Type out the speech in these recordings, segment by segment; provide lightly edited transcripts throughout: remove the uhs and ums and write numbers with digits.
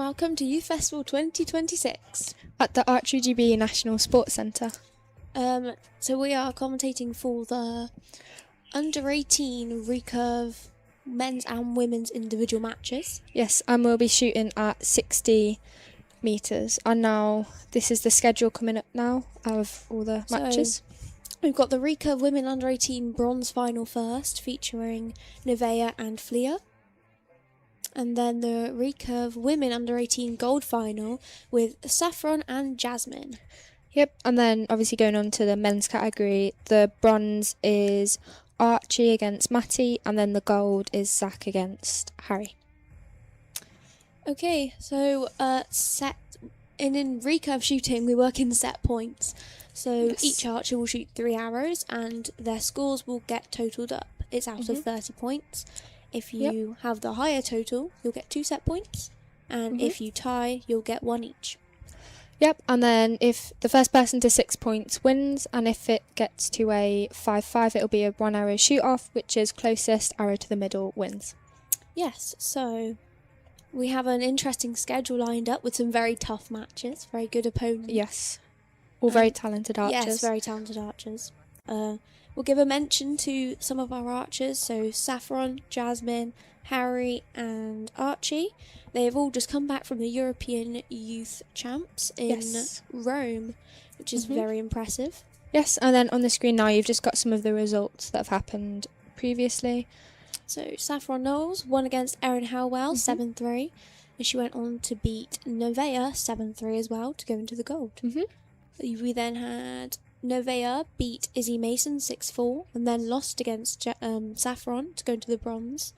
Welcome to Youth Festival 2026 at the Archery GB National Sports Centre. So we are commentating for the under 18 recurve men's and women's individual matches. Yes, and we'll be shooting at 60 metres. And now this is the schedule coming up now of all the matches. We've got the recurve women under 18 bronze final first, featuring Nevaeh and Flea. And then the recurve women under 18 gold final with Saffron and Jasmine. Yep, and then obviously going on to the men's category, the bronze is Archie against Matty, and then the gold is Zach against Harry. Okay, so in recurve shooting we work in set points. So Yes. Each archer will shoot 3 arrows and their scores will get totalled up. It's out of 30 points. If you have the higher total, you'll get 2 set points, and if you tie, you'll get 1 each. Yep, and then if the first person to 6 points wins, and if it gets to a 5-5, it'll be a 1 arrow shoot off, which is closest arrow to the middle wins. Yes, so we have an interesting schedule lined up with some very tough matches, very good opponents. Yes, all very talented archers. Yes, very talented archers. We'll give a mention to some of our archers, so Saffron, Jasmine, Harry and Archie. They have all just come back from the European Youth Champs in Rome, which is very impressive. Yes, and then on the screen now you've just got some of the results that have happened previously. So Saffron Knowles won against Erin Howell 7-3, and she went on to beat Nevaeh 7-3 as well to go into the gold. We then had Nevaeh beat Izzy Mason 6-4 and then lost against Saffron to go into the bronze.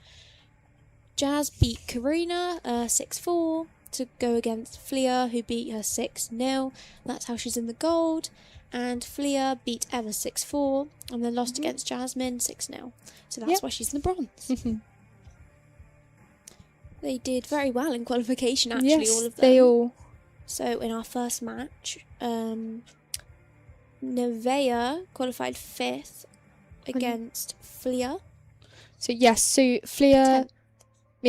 Jazz beat Karina 6-4 to go against Flea, who beat her 6-0. That's how she's in the gold. And Flea beat Eva 6-4 and then lost against Jasmine 6-0. So that's why she's in the bronze. They did very well in qualification, actually, all of them. They all. So in our first match, Nevaeh qualified 5th against Flea. So Flea.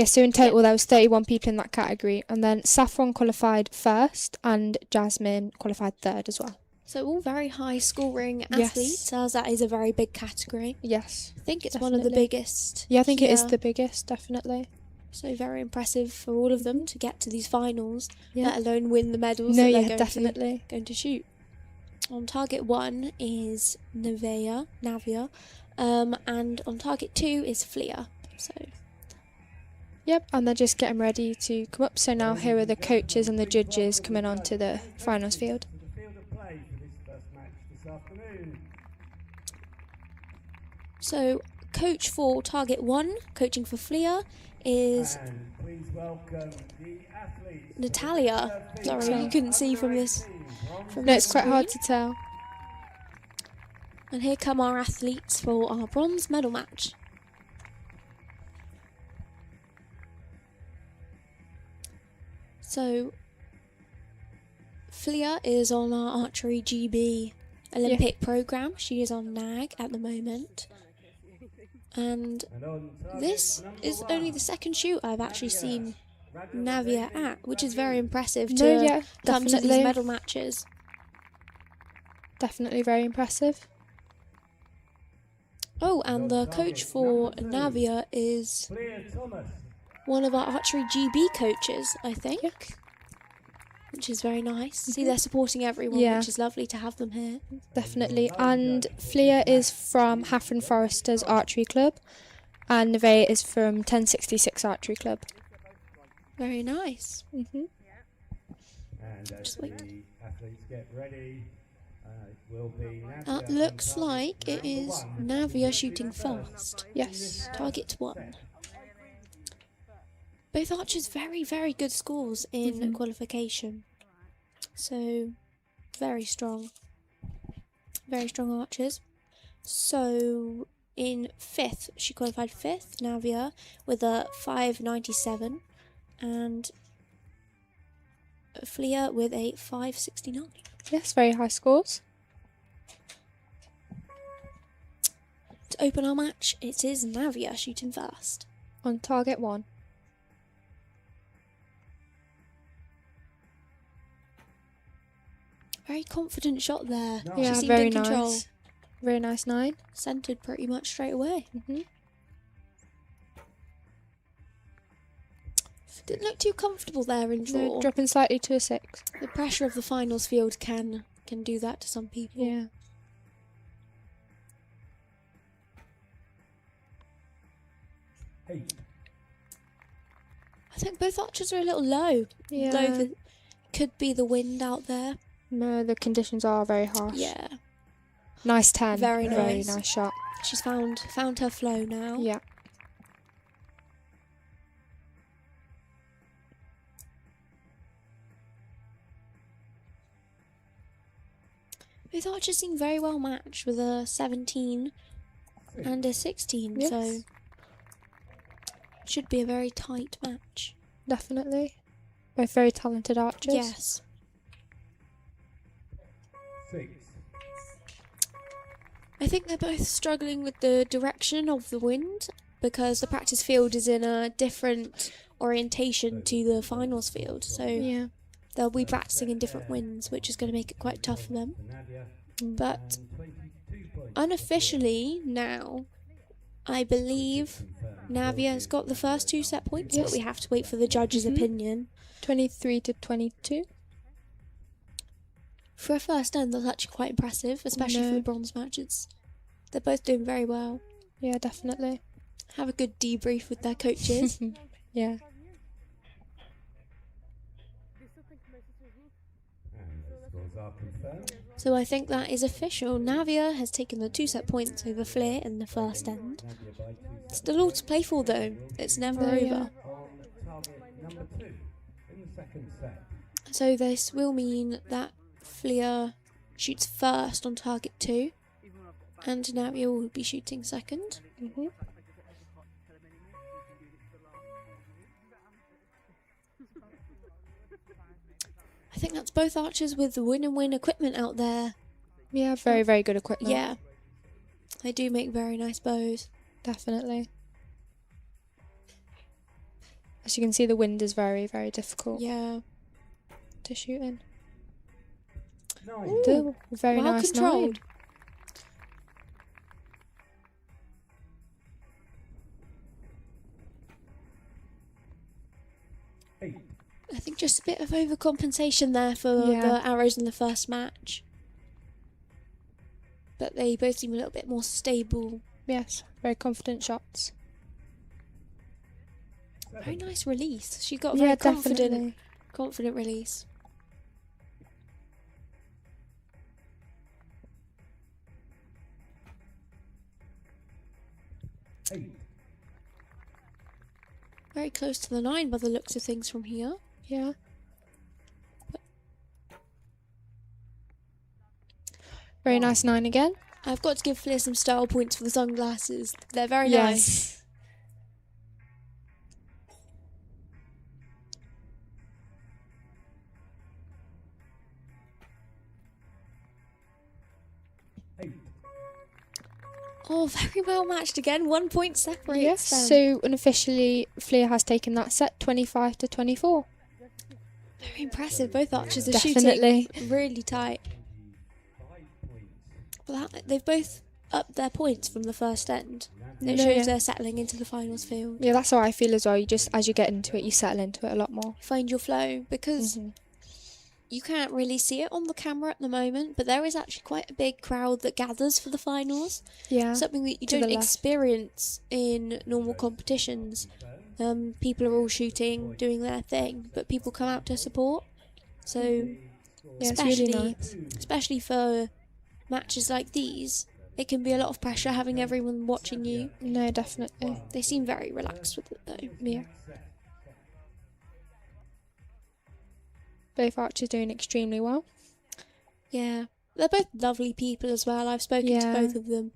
So in total there was 31 people in that category, and then Saffron qualified 1st and Jasmine qualified 3rd as well. So all very high scoring athletes, as that is a very big category. Yes. I think it's one of the biggest. Yeah, I think it is the biggest, definitely. So very impressive for all of them to get to these finals, let alone win the medals that they're going to shoot. On target 1 is Nevaeh, and on target 2 is Flea. So. Yep, and they're just getting ready to come up. So now here are the coaches and the judges coming on to the finals field. So coach for target 1, coaching for Flea, is Natalia. Sorry, you couldn't see from this. No, it's quite hard to tell. And here come our athletes for our bronze medal match. So Flea is on our Archery GB Olympic programme. She is on NAG at the moment. And this is only the second shoot I've actually seen Nevaeh at, which is very impressive to come to these medal matches. Definitely very impressive. Oh, and the coach for Nevaeh is one of our Archery GB coaches, I think. Which is very nice. See, they're supporting everyone, which is lovely to have them here. Definitely. And Flea is from Haffron Foresters Archery Club, and Nevaeh is from 1066 Archery Club. Very nice. And as the athletes get ready, it will be That looks like it is Nevaeh shooting fast. Yes. Target 1. Both archers very, very good scores in qualification. So, very strong. Very strong archers. So, in 5th, she qualified 5th, Nevaeh, with a 5.97. And Flea with a 5.69. Yes, very high scores. To open our match, it is Nevaeh shooting first. On target 1. Very confident shot there. No. She Yeah, seemed very in control. nice. Very nice 9. Centered pretty much straight away. Didn't look too comfortable there in draw. No, dropping slightly to a 6. The pressure of the finals field can do that to some people. Yeah. Hey. I think both archers are a little low. Yeah. Though could be the wind out there. No, the conditions are very harsh. Yeah. Nice 10. Very Very nice. nice shot. She's found her flow now. Yeah. Both archers seem very well matched with a 17 and a 16, Yes. so should be a very tight match. Definitely. Both very talented archers. Yes. 6. I think they're both struggling with the direction of the wind because the practice field is in a different orientation to the finals field, so Yeah. they'll be practicing in different winds, which is going to make it quite tough for them. Nadia. But And 22 points. unofficially now, I believe Navia's got the first 2 set points, Yes. but we have to wait for the judge's opinion. 23 to 22. For a first end, that's actually quite impressive, especially for No. the bronze matches. They're both doing very well. Yeah, definitely. Have a good debrief with their coaches. Yeah. And the scores are confirmed. So I think that is official. Navia has taken the 2 set points over Flair in the first end. Nadia by 2 sets. Still all to play for though. It's never Oh, over. yeah. On target number 2 in the second set. So this will mean that Flair shoots first on target 2, and Navia will be shooting second. I think that's both archers with win-and-win equipment out there. Yeah, very, very good equipment. Yeah. They do make very nice bows. Definitely. As you can see, the wind is very, very difficult Yeah. to shoot in. 9. Ooh. Still, very well nice controlled. 9. Eight. I think just a bit of overcompensation there for Yeah. the arrows in the first match. But they both seem a little bit more stable. Yes, very confident shots. Very nice release. She got a Yeah, very confident, definitely. confident release. Eight. Very close to the 9 by the looks of things from here. Yeah. Very nice 9 again. I've got to give Flair some style points for the sunglasses. They're very nice. Eight. Oh, very well matched again. 1 point separates Yes. them. So unofficially, Flair has taken that set 25 to 24. Very impressive. Both archers are Definitely. shooting really tight. 25 points. But they've both upped their points from the first end. And it No, shows yeah. they're settling into the finals field. Yeah, that's how I feel as well. You just, as you get into it, you settle into it a lot more. Find your flow, because you can't really see it on the camera at the moment, but there is actually quite a big crowd that gathers for the finals. Yeah. Something that you To the don't left. experience in normal competitions. People are all shooting, doing their thing, but people come out to support. So Yeah, it's really especially nice. especially for matches like these, it can be a lot of pressure having everyone watching you. No, definitely. They seem very relaxed with it though. Yeah. Both archers doing extremely well. Yeah, they're both lovely people as well. I've spoken to Yeah. both of them.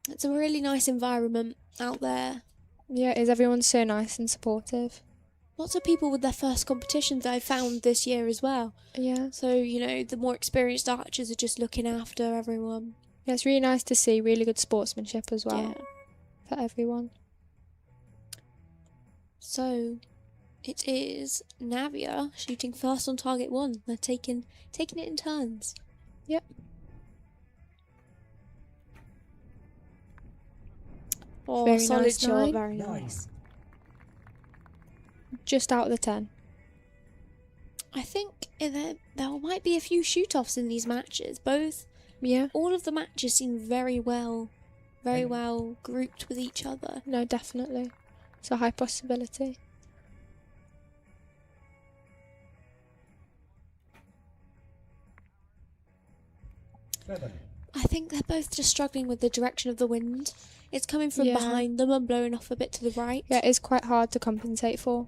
It's a really nice environment out there. Yeah, is everyone so nice and supportive? Lots of people with their first competitions I've found this year as well. Yeah. So, you know, the more experienced archers are just looking after everyone. Yeah, it's really nice to see really good sportsmanship as well Yeah. for everyone. So, It is Navia shooting first on target 1. They're taking it in turns. Yep. Oh, Very solid nice shot, nine. very nice. Just out of the 10. I think there might be a few shoot-offs in these matches. Yeah. All of the matches seem very well grouped with each other. No, definitely. It's a high possibility. I think they're both just struggling with the direction of the wind. It's coming from behind them and blowing off a bit to the right. Yeah, it's quite hard to compensate for.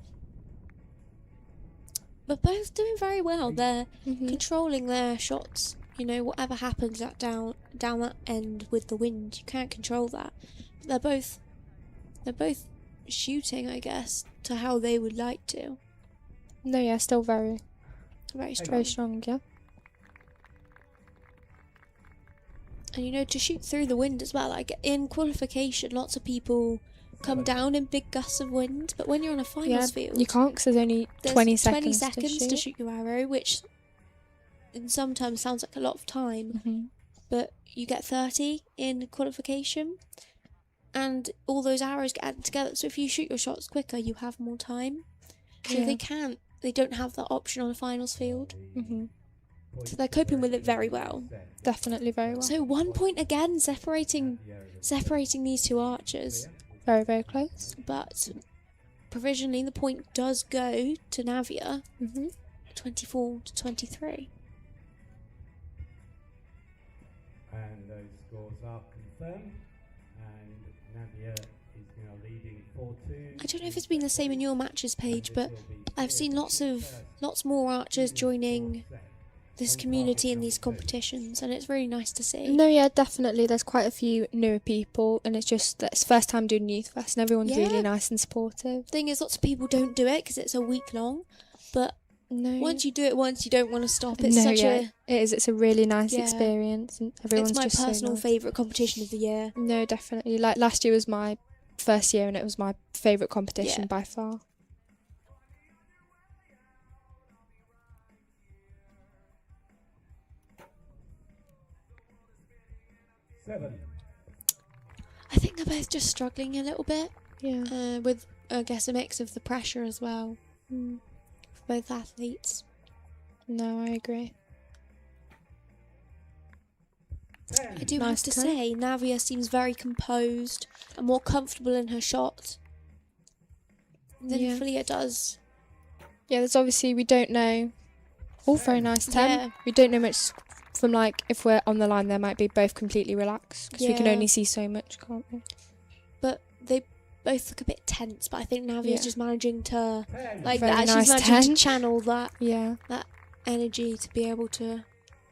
But both doing very well. They're Mm-hmm. controlling their shots. You know, whatever happens down that end with the wind, you can't control that. But they're both shooting, I guess, to how they would like to. No, yeah, still very Very Very strong. strong, yeah. And you know, to shoot through the wind as well, like in qualification, lots of people come down in big gusts of wind, but when you're on a finals field, You can't because there's only 20 seconds, to shoot your arrow, which in some terms sounds like a lot of time, Mm-hmm. but you get 30 in qualification, and all those arrows get added together. So if you shoot your shots quicker, you have more time. So Yeah. they don't have that option on a finals field. Mm-hmm. So they're coping with it very well. Definitely very well. So 1 point again, separating these two archers. Very, very close. But provisionally the point does go to Navia, Mm-hmm. 24-23. And those scores are confirmed. And Navia is now leading 4-2. I don't know if it's been the same in your matches page, but I've seen lots more archers joining this community in these competitions, and it's really nice to see. No, yeah, definitely. There's quite a few newer people, and it's just that it's first time doing Youth Fest, and everyone's Yeah. really nice and supportive. Thing is, lots of people don't do it because it's a week long, but No, once you do it once, you don't want to stop. It's no, such yeah, a it is. It's a really nice Yeah. experience, and everyone's it's my just personal so nice. favourite competition of the year. No, definitely. Like last year was my first year, and it was my favourite competition Yeah. by far. I think they're both just struggling a little bit Yeah. with, I guess, a mix of the pressure as well Mm. for both athletes. No, I agree. I do Nice have to turn. say, Navia seems very composed and more comfortable in her shot than Yeah. Flia does. Yeah, there's obviously, we don't know. All very nice 10. Yeah. We don't know much from, like, if we're on the line, they might be both completely relaxed because we can Yeah. only see so much, can't we? But they both look a bit tense, but I think Navia's Yeah. just managing to, like Very that, nice she's managing 10. to channel that Yeah. energy to be able to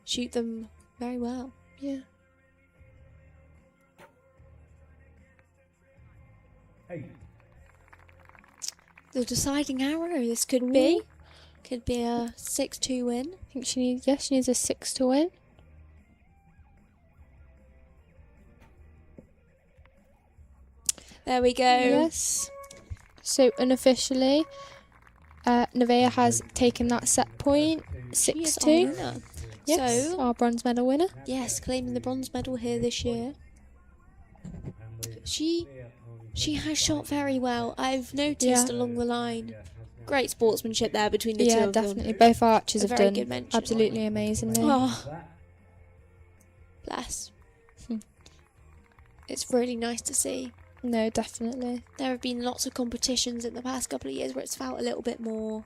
shoot them very well. Yeah. The deciding arrow, this could be. Could be a 6-2 win. I think she needs a 6 to win. There we go. Yes. So unofficially, Nevaeh has taken that set point, She is our 6-2. winner. Yes, So, our bronze medal winner. yes, claiming the bronze medal here this year. She has shot very well. I've noticed Yeah. along the line. Great sportsmanship there between the two Yeah, of them. definitely. Both archers A have very done good mention. absolutely amazingly. Oh, bless. Hmm. It's really nice to see. No, definitely. There have been lots of competitions in the past couple of years where it's felt a little bit more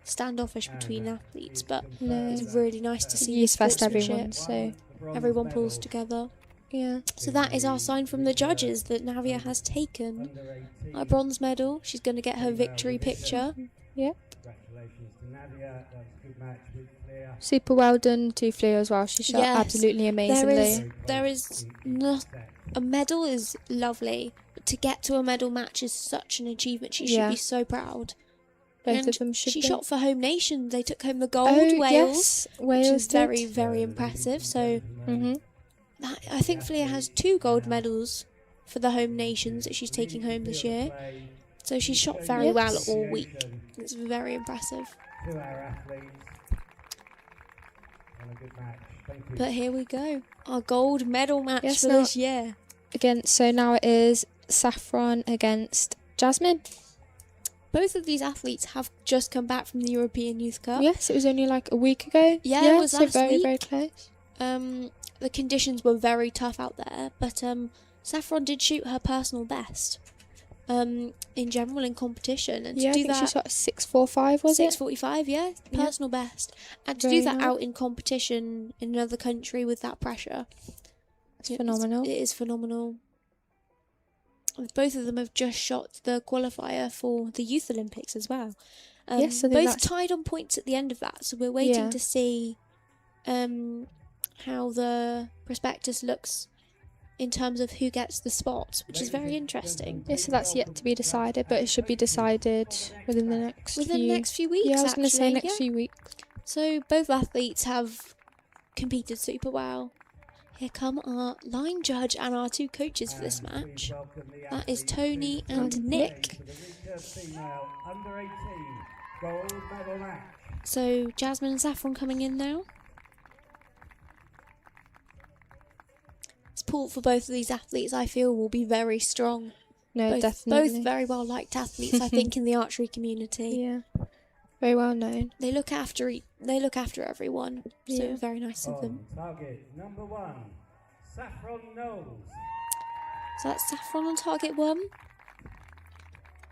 standoffish between athletes, but No. it's really nice to see the Youth Fest sportsmanship. everyone, so Everyone pulls together. yeah. So that is our sign from the judges that Navia has taken a bronze medal. She's going to get her victory picture. Yeah. Congratulations to Navia. That was a good match with Flia. Super well done to Flea as well. She shot Yes. absolutely amazingly. There is not a medal is lovely, but to get to a medal match is such an achievement. She should Yeah. be so proud. Both And of them should she be. shot for home nation. They took home the gold. Oh, Wales, yes. which Wales is did. very, very impressive. So Mm-hmm. I think Flia has 2 gold medals for the home nations that she's taking home this year. So she shot very well all week. It's very impressive. To our athletes. And a good match. Thank you. But here we go. Our gold medal match for now- this year. Again, so now it is Saffron against Jasmine. Both of these athletes have just come back from the European Youth Cup. Yes, it was only like a week ago. Yeah, it was so last very, week. very close. The conditions were very tough out there, but Saffron did shoot her personal best in general in competition. And Yeah, to I do think she that, shot 6:45, was it? 6:45, yeah, Yeah. personal best. And to Very do that nice. out in competition in another country with that pressure, It's phenomenal. It is phenomenal. Both of them have just shot the qualifier for the Youth Olympics as well. Yes, I think both that's- tied on points at the end of that, so we're waiting Yeah. to see how the prospectus looks in terms of who gets the spots, which is very interesting. Yeah, so that's yet to be decided, but it should be decided within the next Within few... the next few weeks, Yeah, I was going to say actually, next yeah. few weeks. So both athletes have competed super well. Here come our line judge and our two coaches for this match. That is Tony and Nick. Female under 18 gold medal match. So Jasmine and Saffron coming in now. This pool for both of these athletes, I feel, will be very strong. No, definitely. Both very well liked athletes, I think, in the archery community. Yeah, very well known. They look after everyone. So Yeah. very nice of them. On target number 1, Saffron Knowles. So that's Saffron on target 1.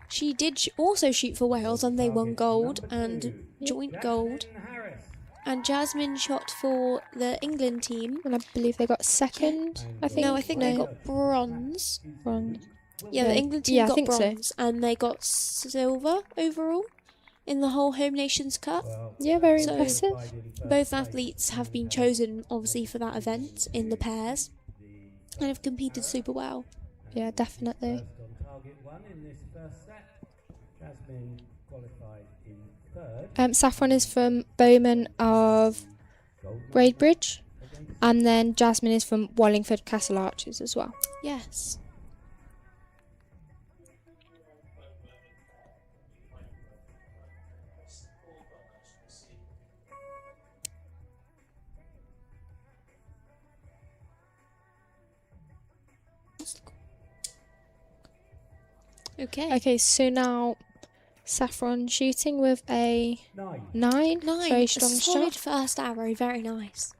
She did also shoot for Wales and they won gold and joint gold. Jasmine Harris. And Jasmine shot for the England team. And I believe they got second, I think. No, I think they got bronze. Bronze. Yeah, the England team Yeah, I got think so. bronze and they got silver overall in the whole Home Nations Cup. Well, Yeah, very So- impressive. tied in first Both place. athletes have been chosen, obviously, for that event in the pairs and have competed super well. Yeah, definitely. First on target 1 in this first set. Jasmine qualified in third. Saffron is from Bowman of Gold Braidbridge, and then Jasmine is from Wallingford Castle Archers as well. Yes. Okay. Okay, so now Saffron shooting with a 9. 9. 9. Very A strong solid shot. first arrow. Very nice.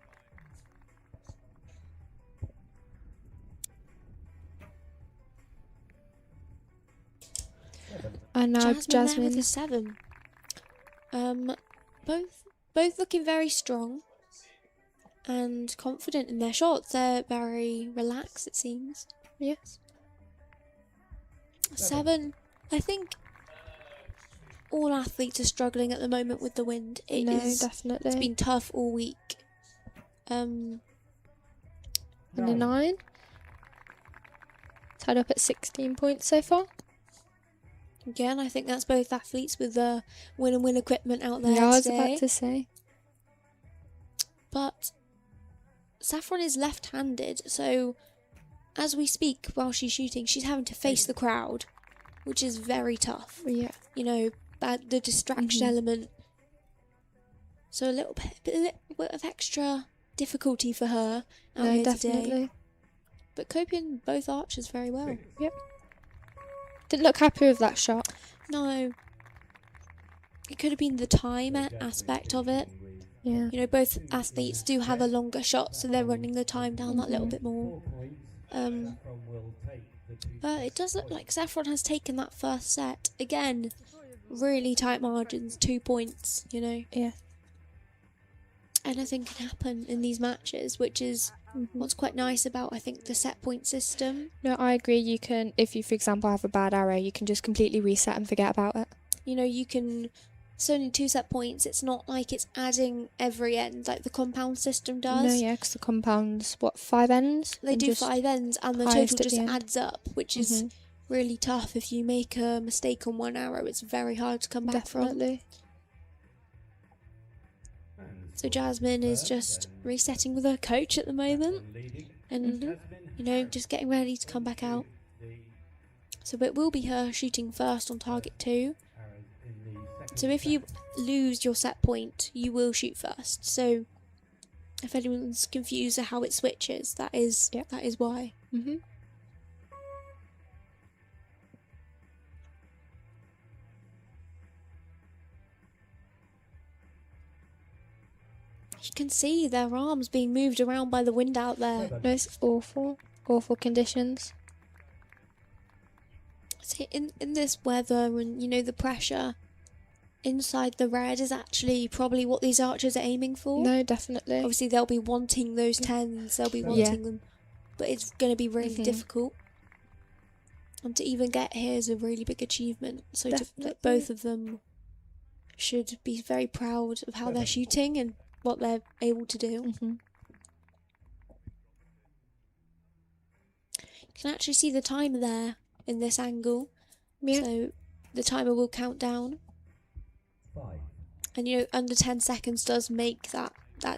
And now Jasmine there Jasmine. with a 7. Both looking very strong and confident in their shots. They're very relaxed, it seems. Yes. 7. I think all athletes are struggling at the moment with the wind. No, It's definitely. been tough all week. And a 9. Tied up at 16 points so far. Again, I think that's both athletes with the win equipment out there Yeah, I was today. about to say. But Saffron is left-handed, so as we speak while she's shooting, she's having to face the crowd, which is very tough. Yeah. You know, the distraction Mhm. element. So a little bit of extra difficulty for her out No, here definitely. today. But coping both archers very well. Didn't look happy with that shot. No. It could have been the time aspect of it. Yeah. You know, both athletes do have a longer shot, so they're running the time down that little bit more. 4 points. Um, Saffron will take the 2 But it does look like Saffron has taken that first set. Again, really tight margins, 2 points, you know. Yeah. Anything can happen in these matches, which is Mm-hmm. what's quite nice about, I think, the set point system. No, I agree. You can, if you, for example, have a bad arrow, you can just completely reset and forget about it. You know, you can... It's only 2 set points. It's not like it's adding every end like the compound system does. No, yeah, because the compound's, 5 ends? They And do just 5 ends and the highest total at just the end. adds up, which is Mhm. really tough. If you make a mistake on one arrow, it's very hard to come back from. Definitely. So Jasmine is just resetting with her coach at the moment and, you know, just getting ready to come back out. So it will be her shooting first on target 2. Arrows in the second So if set. you lose your set point, you will shoot first. So if anyone's confused at how it switches, that is why. Mm-hmm. You can see their arms being moved around by the wind out there. Seven. No, it's awful. Awful conditions. See, in this weather and, you know, the pressure, inside the red is actually probably what these archers are aiming for. No, definitely. Obviously, they'll be wanting those 10s, they'll be Yeah. wanting them, but it's going to be really Mhm. difficult. And to even get here is a really big achievement. So Definitely. both of them should be very proud of how they're shooting and what they're able to do. Mm-hmm. You can actually see the timer there in this angle. Yeah. So the timer will count down. 5. And you know, under 10 seconds does make that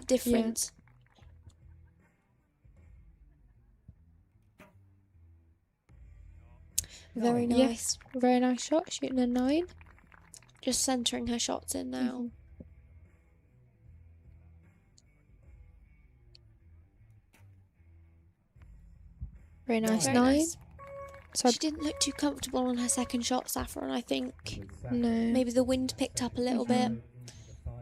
difference. Very Nine. Yeah. nice. Very nice shot. Shooting a 9. Just centering her shots in now. Mhm. Very nice. Very 9. nice. So She didn't look too comfortable on her second shot, Saffron. I think With Saffron. no. maybe the wind picked up a little Mhm. bit. Into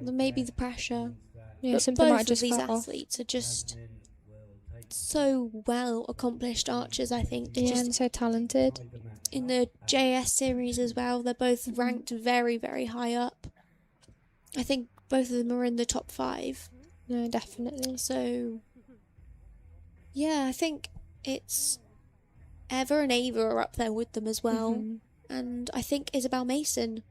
the five Maybe set the pressure. means that Yeah, But something might both just of these flat off. athletes are just Jasmine will take so well accomplished archers, I think. Yeah, Just and so talented. tie the match in up the at JS series as well, they're both Mhm. ranked very, very high up. I think both of them are in the top 5. No, definitely. So, yeah, I think it's Eva and Ava are up there with them as well. Mhm. And I think Isabel Mason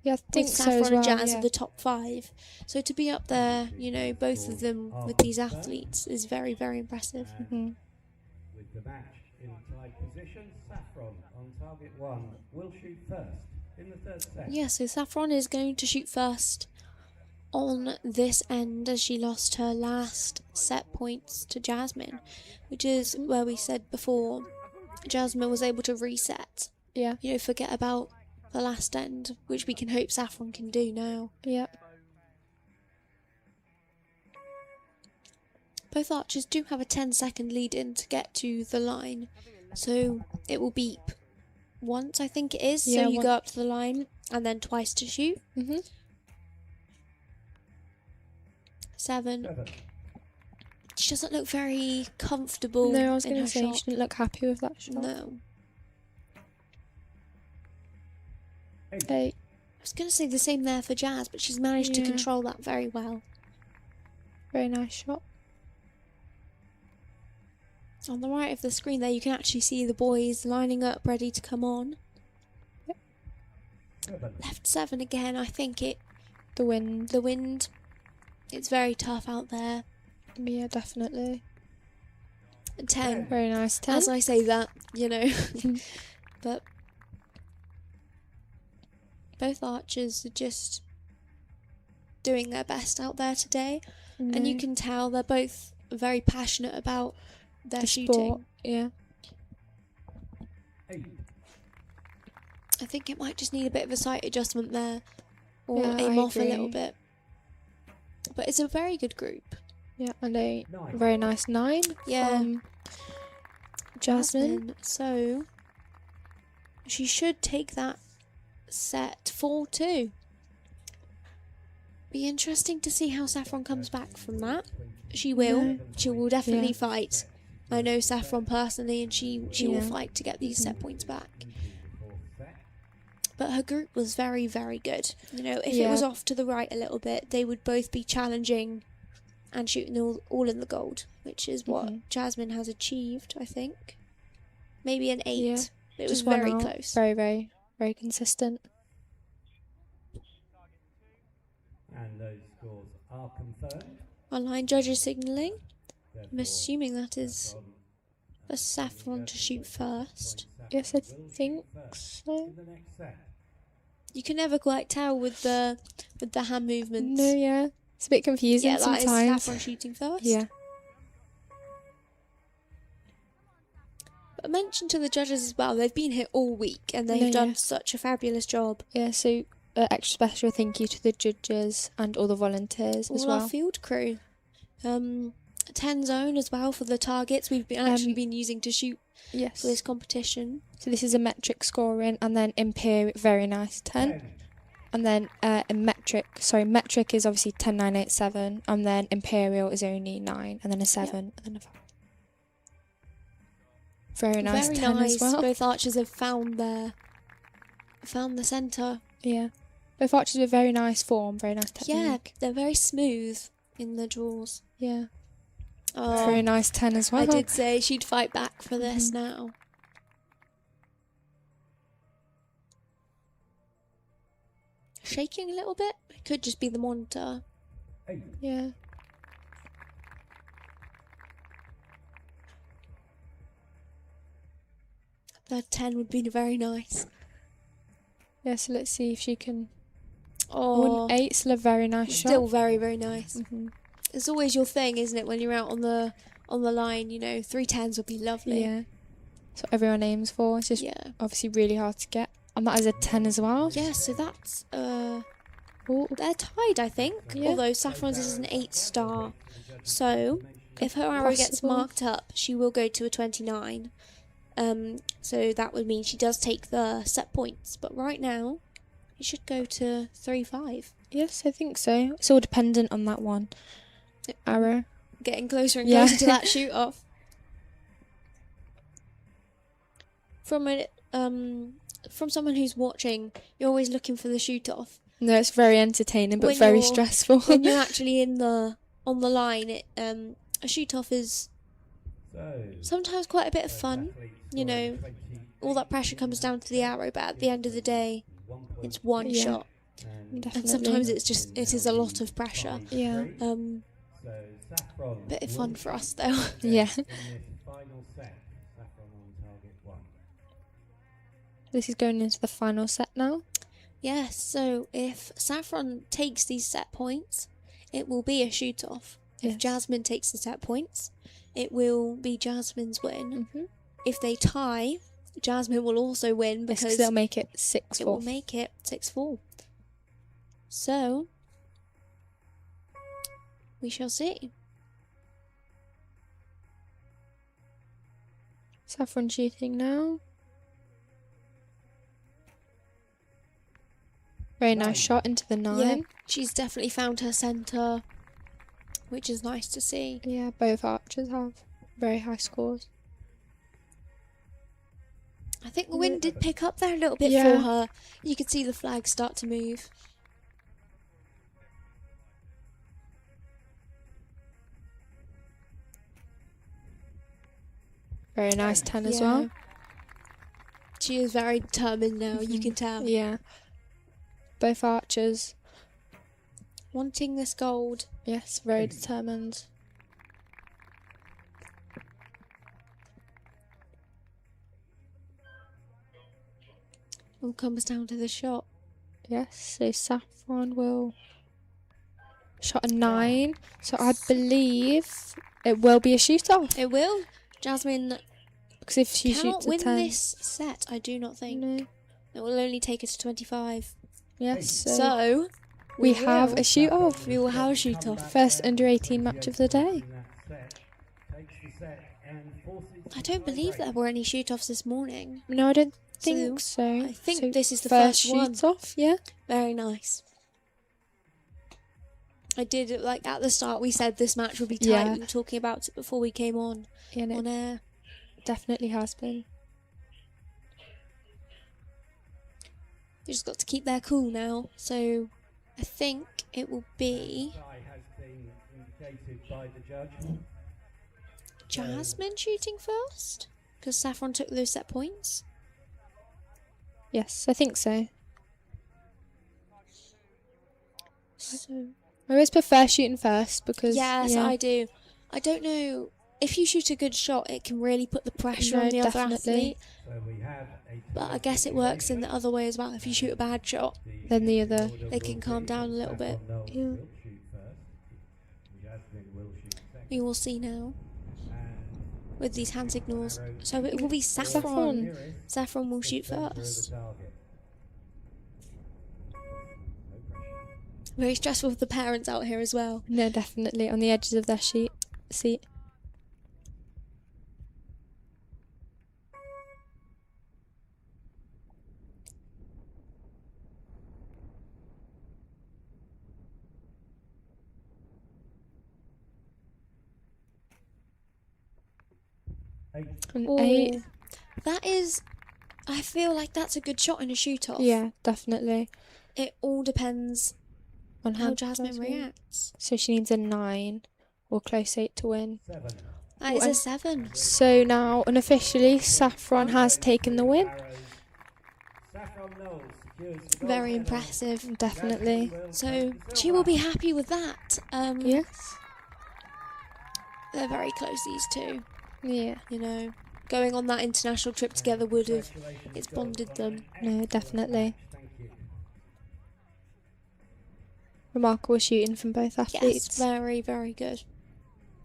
Yeah, I think with so Saffron as well. and Jazz Yeah. are the top 5. So to be up there, you know, both of them with these athletes is very, very impressive. and Mhm. with the match in tied position. Saffron on target 1 will shoot first in the third set. Yeah, so Saffron is going to shoot first on this end as she lost her last set points to Jasmine, which is where we said before Jasmine was able to reset. Yeah. You know, forget about the last end, which we can hope Saffron can do now. Yeah. Both archers do have a 10-second lead in to get to the line, so it will beep once, I think it is. Yeah, so you one- go up to the line and then twice to shoot. Mhm. 7. 7. She doesn't look very comfortable. No, I was in going her to say shot. she didn't look happy with that shot. No. 8. 8. I was going to say the same there for Jazz, but she's managed to Yeah. control that very well. Very nice shot. On the right of the screen there, you can actually see the boys lining up, ready to come on. 7. Left 7 again. I think The wind. the wind, it's very tough out there. Yeah, definitely. And 10. Very nice. 10. As I say that, you know. But both archers are just doing their best out there today. And you No. can tell they're both very passionate about their the shooting. sport. Yeah. 8. I think it might just need a bit of a sight adjustment there, or Yeah, aim I off a little agree. bit. But it's a very good group. Yeah, and a 9. very nice 9 Yeah. from Jasmine. So she should take that set 4-2. Be interesting to see how Saffron comes back from that. She will. No. She will definitely Yeah. fight. I know Saffron personally, and she will Yeah. fight to get these set points back. Into the fourth set. But her group was very, very good. You know, if it Yeah. was off to the right a little bit, they would both be challenging and shooting all in the gold, which is what Mhm. Jasmine has achieved, I think. Maybe an 8. Yeah. It was Just one very out. close. Very, very, very consistent. And those scores are confirmed. Online judges signalling. I'm Therefore, assuming that is Saffron, for Saffron to shoot first. Yes, I will shoot think first so. in the next set. You can never quite tell with the hand movements. No, yeah. It's a bit confusing Yeah, that is sometimes. Saffron shooting first. Yeah. But mention to the judges as well, they've been here all week and they've done such a fabulous job. Yeah, so extra special thank you to the judges and all the volunteers as All well. our field crew. 10 zone as well for the targets we've actually been using to shoot Yes. for this competition. So this is a metric scoring, and then Imperial, very nice, 10. And then metric is obviously 10, 9, 8, 7, and then Imperial is only 9, and then a 7, and then a 5. Very nice, Very 10 nice. as well. Both archers have found the centre. Yeah. Both archers with very nice form, very nice technique. Yeah, they're very smooth in the draws. Yeah. Oh, Very nice 10 as well. I did say she'd fight back for this now. Shaking a little bit? It could just be the monitor. Yeah. That 10 would be very nice. Yeah, so let's see if she can... Oh, 8, still a very nice shot. still very, very nice. Mm-hmm. It's always your thing, isn't it, when you're out on the line, 3 10s would be lovely. Yeah. So everyone aims for. It's just obviously really hard to get. And that is a 10 as well. Yeah, so that's they're tied, I think. Yeah. Although Saffron's is an 8-star. So if her arrow gets Possible. marked up, she will go to a 29. So that would mean she does take the set points. But right now, it should go to 3-5. Yes, I think so. It's all dependent on that one arrow. Getting closer and closer to that shoot off. From someone who's watching, you're always looking for the shoot off. No, it's very entertaining, but When very you're- stressful. When you're actually on the line, a shoot off is sometimes quite a bit of fun. All that pressure comes down to the arrow, but at the end of the day, it's one shot. Definitely. And sometimes it is a lot of pressure. Yeah. Bit of fun for us though. Yeah. This is going into the final set now. Yes, so if Saffron takes these set points, it will be a shoot off. If Yes. Jasmine takes the set points, it will be Jasmine's win. Mm-hmm. If they tie, Jasmine will also win because they'll make it 6-4. it will make it 6-4. So, we shall see. Saffron shooting now. Very nice shot into the 9. Yeah, she's definitely found her centre, which is nice to see. Yeah, both archers have very high scores. I think the wind did pick up there a little bit Yeah. for her. You could see the flag start to move. Very nice 10 as Yeah. well. She is very determined now, you can tell. Yeah. Both archers. Wanting this gold. Yes, very determined. All comes down to the shot. Yes, so Saffron will shot a 9. So I believe it will be a shoot off. It will. Jasmine Because if she cannot shoots a win 10. this set, I do not think. No. It will only take her to 25. Yes, So, we have a shoot off. we will have a shoot off. First under 18 match of the day. I don't believe there were any shoot offs this morning. No, I don't think so. I think So this is the first one. shoot off, yeah. Very nice. I did, at the start, we said this match would be tight. Yeah. We were talking about it before we came on Yeah, no, air. definitely has been. They just got to keep their cool now. So, I think it will be Has been indicated by the judge. Jasmine shooting first? Because Saffron took those set points. Yes, I think so. So, I always prefer shooting first because yes, yeah, I do. I don't know. If you shoot a good shot, it can really put the pressure No, on the other definitely. athlete. So we have a But I guess it works in the other way as well. If you shoot a bad shot, then the other. they can calm down a little bit. Yeah. Will shoot first. Jasmine will shoot second. We will see now. And with these hand signals. So it will be Saffron. Saffron will shoot first. Very stressful for the parents out here as well. No, definitely on the edges of their seat. 8. An Ooh. 8. That is, I feel like that's a good shot in a shoot off. Yeah, definitely. It all depends On how Jasmine reacts. So she needs a 9 or close 8 to win. 7. That is a 7. So now, unofficially, Saffron has taken the win. Saffron Knowles secures the gold Very medal. impressive. Definitely. So she will be happy with that. Yes. They're very close, these two. Yeah. You know, going on that international trip together would have, it's bonded them. No, definitely. Thank you. Remarkable shooting from both Yes, athletes. very, very good.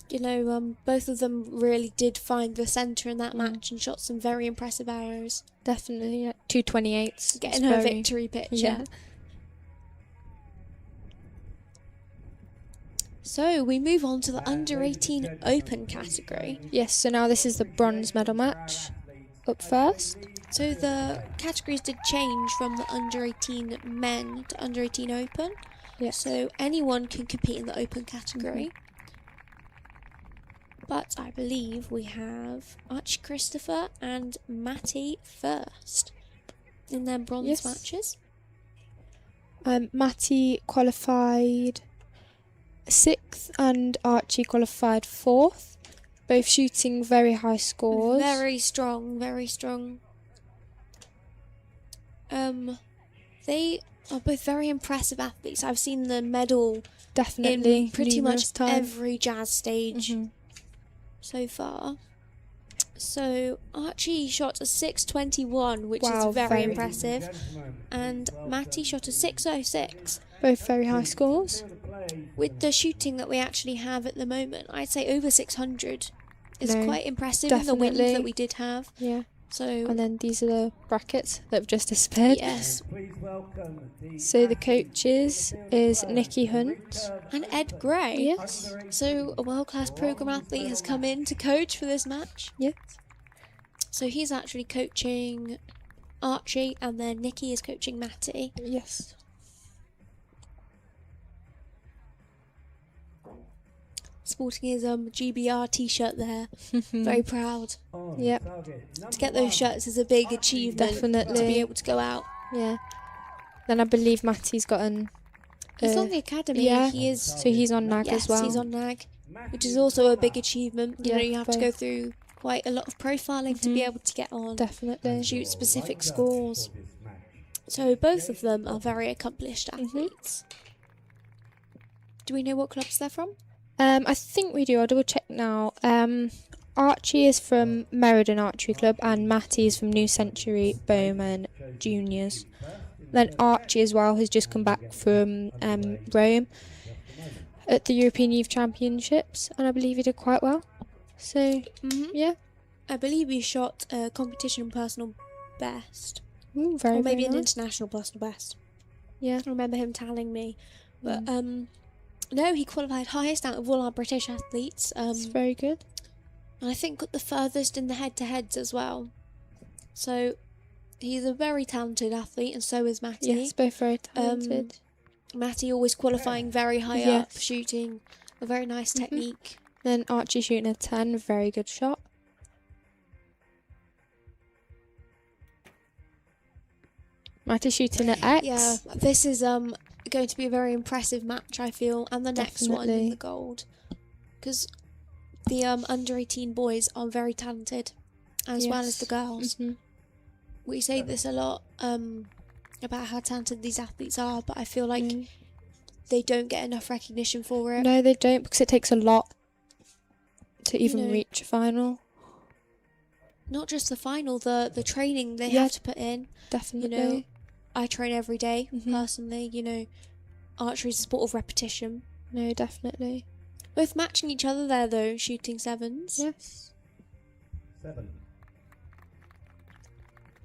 You know, both of them really did find the centre in that match and shot some very impressive arrows. Definitely. Yeah. 228s. Getting It's her very- victory picture. Yeah. So we move on to the under 18 open category. Yes, so now this is the bronze medal match. Up first. So the categories did change from the under 18 men to under 18 open. Yes. So anyone can compete in the open category. But I believe we have Archie Christopher and Matty first in their bronze Yes. matches. Matty qualified 6th and Archie qualified 4th. Both shooting very high scores. Very strong, very strong. They are both very impressive athletes. I've seen the medal Definitely. in pretty numerous much times. every jazz stage Mhm. so far. So Archie shot a 621, which Wow, is very very- impressive, and Matty shot a 606. Both very high scores. With the shooting that we actually have at the moment, I'd say over 600 is No, quite impressive in the wind definitely. that we did have. Yeah. So And then these are the brackets that have just disappeared. yes, Please welcome the So the coaches is Nikki Hunt. and Ed Gray. Yes. So a world-class program athlete has come in to coach for this match. Yes. So he's actually coaching Archie, and then Nikki is coaching Matty. Yes. Sporting his GBR t-shirt there. Very proud. on Yep. target To number get those 1. shirts is a big achievement. Definitely. To be able to go out. Yeah. Then I believe Matty's got an. He's on the academy. yeah. He is. So he's on NAG Yes, as well. he's on NAG, which is also a big achievement. You Yeah, know, you have to go both. through quite a lot of profiling to be able to get on. Definitely. Shoot specific scores. So both of them are very accomplished athletes. Do we know what clubs they're from? I think we do. I'll double check now. Archie is from Meriden Archery Club and Matty is from New Century Bowman Juniors. Then Archie as well has just come back from Rome at the European Youth Championships and I believe he did quite well. So, yeah. I believe he shot a competition personal best. Ooh, very, Or maybe very an nice. international personal best. Yeah. I remember him telling me. But no, he qualified highest out of all our British athletes. It's very good. And I think got the furthest in the head-to-heads as well. So he's a very talented athlete, and so is Matty. Yes, both very talented. Matty always qualifying very high up, Yes. shooting a very nice technique. Then Archie shooting a 10, very good shot. Matty shooting at X. Yeah, this is going to be a very impressive match, I feel, and the next one in Definitely. the gold, because the under 18 boys are very talented, as well as the girls. Mhm. We say this a lot about how talented these athletes are, but I feel like they don't get enough recognition for it. No, they don't, because it takes a lot to even know, reach a final. Not just the final, the training they Yeah. have to put in. Definitely. You know, I train every day, Mhm. personally. You know, archery is a sport of repetition. No, definitely. Both matching each other there, though, shooting sevens. Yes. 7.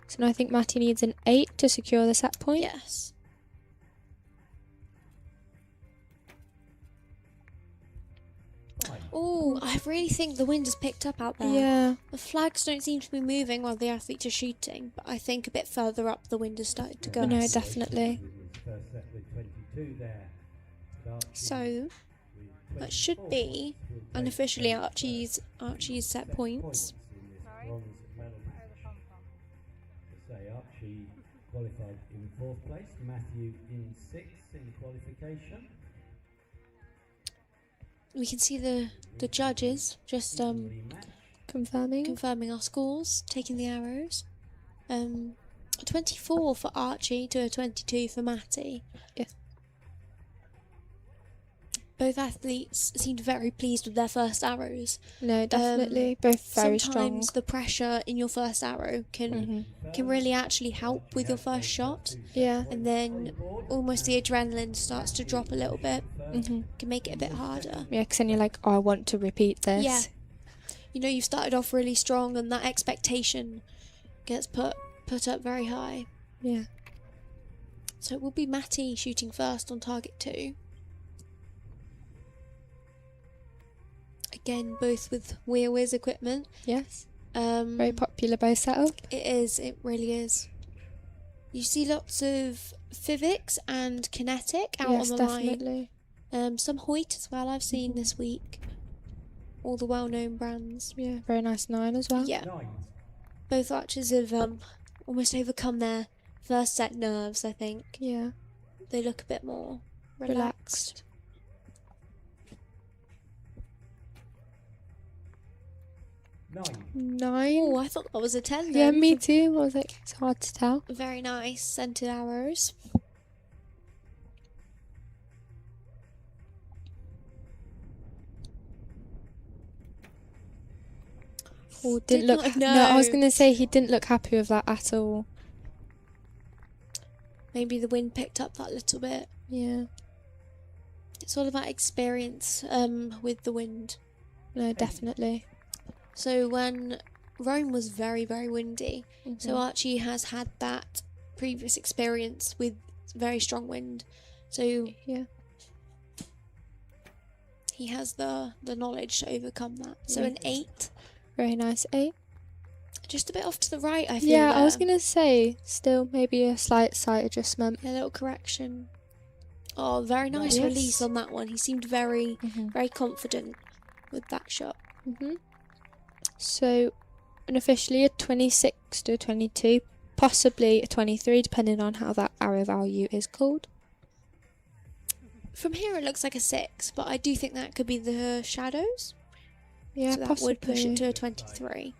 So now I think Matty needs an 8 to secure the set point. Yes. Oh, I really think the wind has picked up out there. Yeah. The flags don't seem to be moving while the athletes are shooting, but I think a bit further up the wind has started to go. No, definitely. First set with 22 there. So that should be unofficially Archie's set points. Archie qualified in 4th place, Matthew in 6th in qualification. We can see the judges just confirming our scores, taking the arrows. 24 for Archie to a 22 for Matty. Yeah. Both athletes seemed very pleased with their first arrows. No, definitely. Both very strong. Sometimes the pressure in your first arrow can really actually help with your first shot. Yeah. And then almost the adrenaline starts to drop a little bit. Can make it a bit harder. Yeah, because then you're like, oh, I want to repeat this. Yeah. You know, you started off really strong and that expectation gets put up very high. Yeah. So it will be Matty shooting first on target 2. Again, both with Whiz equipment. Yes. Very popular bow setup. It is, it really is. You see lots of Fivics and Kinetic out on the definitely. line. Some Hoyt as well I've seen this week. All the well-known brands. Yeah, very nice 9 as well. Yeah. Both archers have almost overcome their first set nerves, I think. Yeah. They look a bit more relaxed. 9. Oh, I thought that was a 10 then. Yeah, me too. I was like, it's hard to tell. Very nice scented arrows. Oh, didn't look. Not, no, I was gonna say he didn't look happy with that at all. Maybe the wind picked up that little bit. Yeah. It's all about experience with the wind. No, definitely. So when Rome was very, very windy, so Archie has had that previous experience with very strong wind. So yeah, he has the knowledge to overcome that. So an 8. Very nice 8. Just a bit off to the right, I feel. Yeah, there. I was going to say, still maybe a slight sight adjustment. A little correction. Oh, very nice release on that one. He seemed very, very confident with that shot. So, unofficially a 26 to a 22, possibly a 23, depending on how that arrow value is called. From here it looks like a 6, but I do think that could be the shadows. Yeah, so that possibly. would push it to a 23.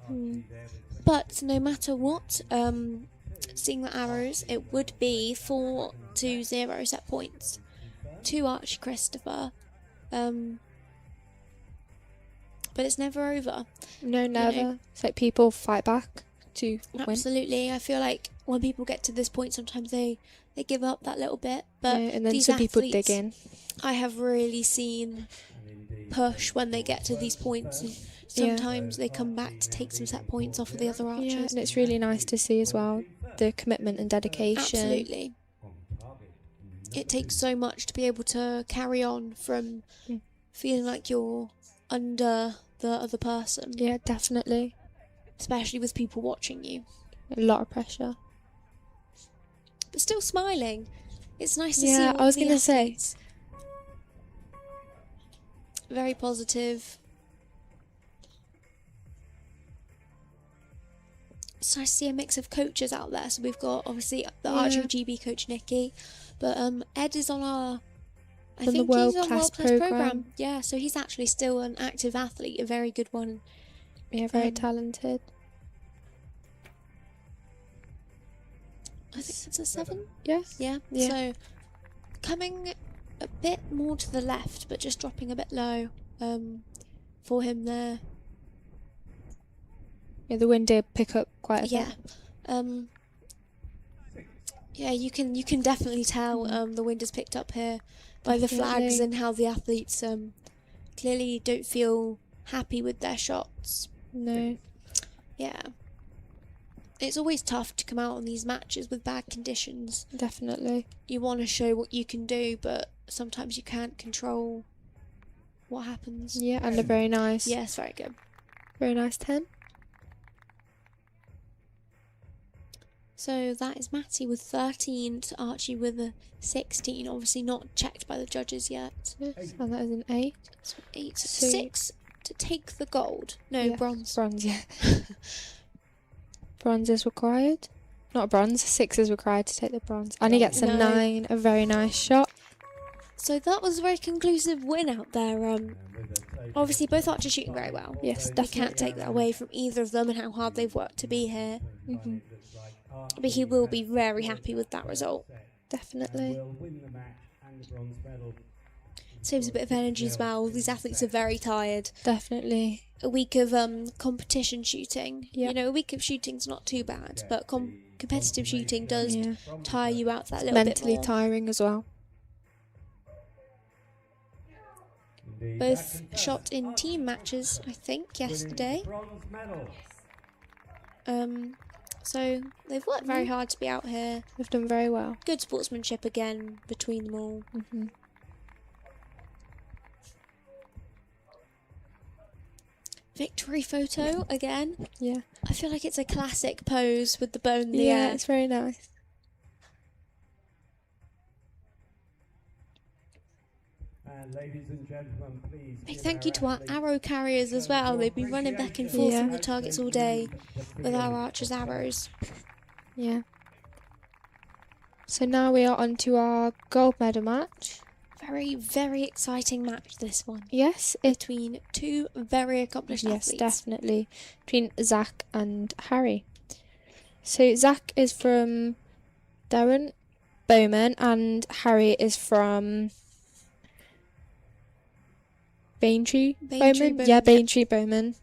But no matter what, seeing the arrows, it would be 4 to 0 set points to Archie Christopher. But it's never over. No, never. You know? It's like people fight back to win. Absolutely. I feel like when people get to this point, sometimes they give up that little bit. But and then these some athletes, people dig in. I have really seen push when they get to these points. And sometimes they come back to take some set points off of the other archers. Yeah, and it's really nice to see as well the commitment and dedication. Absolutely. It takes so much to be able to carry on from feeling like you're under the other person. Yeah, definitely. Especially with people watching you. A lot of pressure. But still smiling. It's nice to see. Yeah, I was going to say. Very positive. It's nice to see a mix of coaches out there. So we've got obviously the Archery GB coach Nikki, but Ed is on our. I think he's on World Class Program. Yeah, so he's actually still an active athlete, a very good one. Yeah, very talented. I think it's a 7. Yes. Yeah. So coming a bit more to the left, but just dropping a bit low for him there. Yeah, the wind did pick up quite a bit. Yeah, you can definitely tell the wind has picked up here by the flags and how the athletes clearly don't feel happy with their shots. No. Yeah. It's always tough to come out on these matches with bad conditions. Definitely. You want to show what you can do, but sometimes you can't control what happens. Yeah, and a very nice. Yes, very good. Very nice 10. So that is Matty with 13 to Archie with a 16. Obviously not checked by the judges yet. Yes, and that is an 8. So 8, So- 6 to take the gold. No, Yeah, bronze. Bronze, yeah. Bronze is required. Not bronze, 6 is required to take the bronze. And he gets a No. 9, a very nice shot. So that was a very conclusive win out there. And with a total Obviously both archers shooting very well. Yes, You definitely. can't take that away from either of them and how hard they've worked to be here. Mhm. But he will be very happy with that result. Definitely. Will win the match and the bronze medal. Saves a bit of energy as well. These athletes are very tired. Definitely. A week of competition shooting. Yep. You know, a week of shooting's not too bad, but competitive shooting does Yeah. tire you out that little Mentally bit more. tiring as well. Indeed, Both that shot in confirms team matches, I think, yesterday. bronze medal. So they've worked very hard to be out here. They've done very well. Good sportsmanship again between them all. Hmm. Victory photo again. Yeah. I feel like it's a classic pose with the bow in the Yeah, air. it's very nice. And ladies and gentlemen, please. Big give thank you to our athletes arrow carriers as well. They've been running back and forth Yeah. from the targets all day with our archers' arrows. Yeah. So now we are on to our gold medal match. Very, very exciting match, this one. Yes, it. Between two very accomplished Yes, athletes. definitely. Between Zach and Harry. So Zach is from Darren Bowman and Harry is from Baintree Baintree Bowman. Yeah, Bowman, yeah. Baintree Bowman.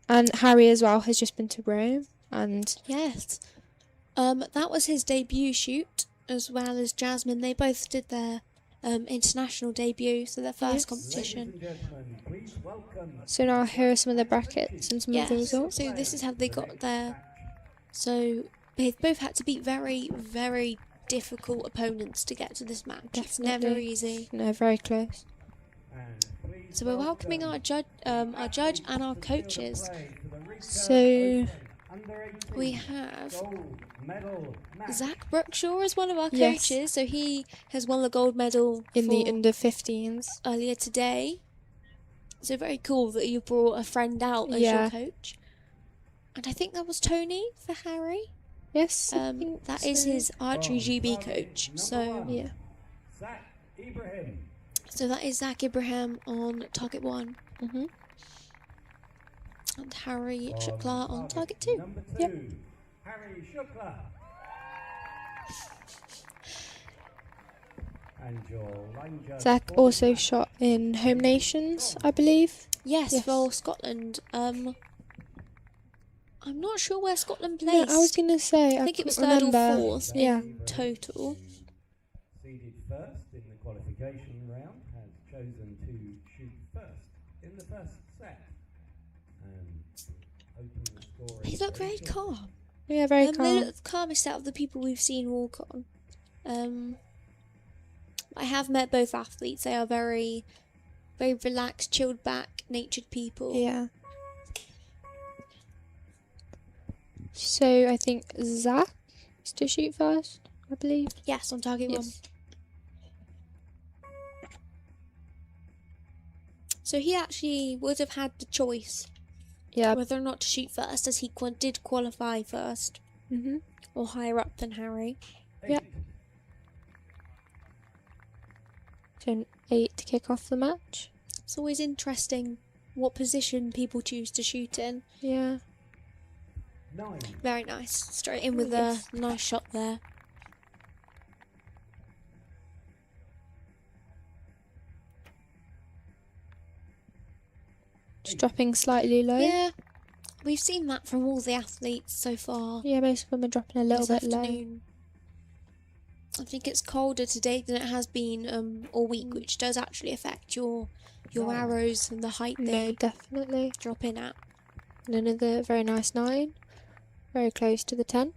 And Harry as well has just been to Rome and Yes. That was his debut shoot, as well as Jasmine. They both did their international debut, so their first Yes. competition. Ladies and gentlemen, please welcome. so now here are some of the brackets and some of the Yes, results. so this is how they got there. So they've both had to beat very, very difficult opponents to get to this match. It's never Definitely. easy. No, very close. And please So we're welcoming our judge and our welcome coaches. to play for the Retail So Open Under 18 We have gold medal match. Zach Brookshaw as one of our Yes. coaches, so he has won the gold medal In the for under 15s. earlier today. So very cool that you brought a friend out as Yeah. your coach. And I think that was Tony for Harry. Yes. I think That is so. his Archery From GB target coach. number So one, Yeah. Zach Ibrahim. that is Zach Ibrahim on target 1 Mhm. and Harry From Shukla on target 2. Number 2, Yep. Harry Shukla. And your line judge Zach for also the shot in Home Nations, I believe. Yes, Yes. for Scotland. I'm not sure where Scotland No, placed. I was gonna say. I think it was couldn't third or remember. fourth Yeah. in total. who seeded first in the qualification round has chosen to shoot first in the first set and open the score. They look very calm. Yeah, very They calm. look the calmest out of the people we've seen walk on. I have met both athletes. They are very, very relaxed, chilled back, natured people. Yeah. So I think Zach is to shoot first, I believe. Yes, on target 1. Yes. So he actually would have had the choice Yeah. whether or not to shoot first, as he did qualify first, Mhm. or higher up than Harry. Yep. So an 8 to kick off the match. It's always interesting what position people choose to shoot in. Yeah. 9. Very nice. Straight in with Yes. a nice shot there. Just dropping slightly low. Yeah, we've seen that from all the athletes so far Yeah, most of them are dropping a little this bit low. afternoon. I think it's colder today than it has been all week, which does actually affect your arrows and the height No, they definitely. drop in at. And another very nice 9. Very close to the 10.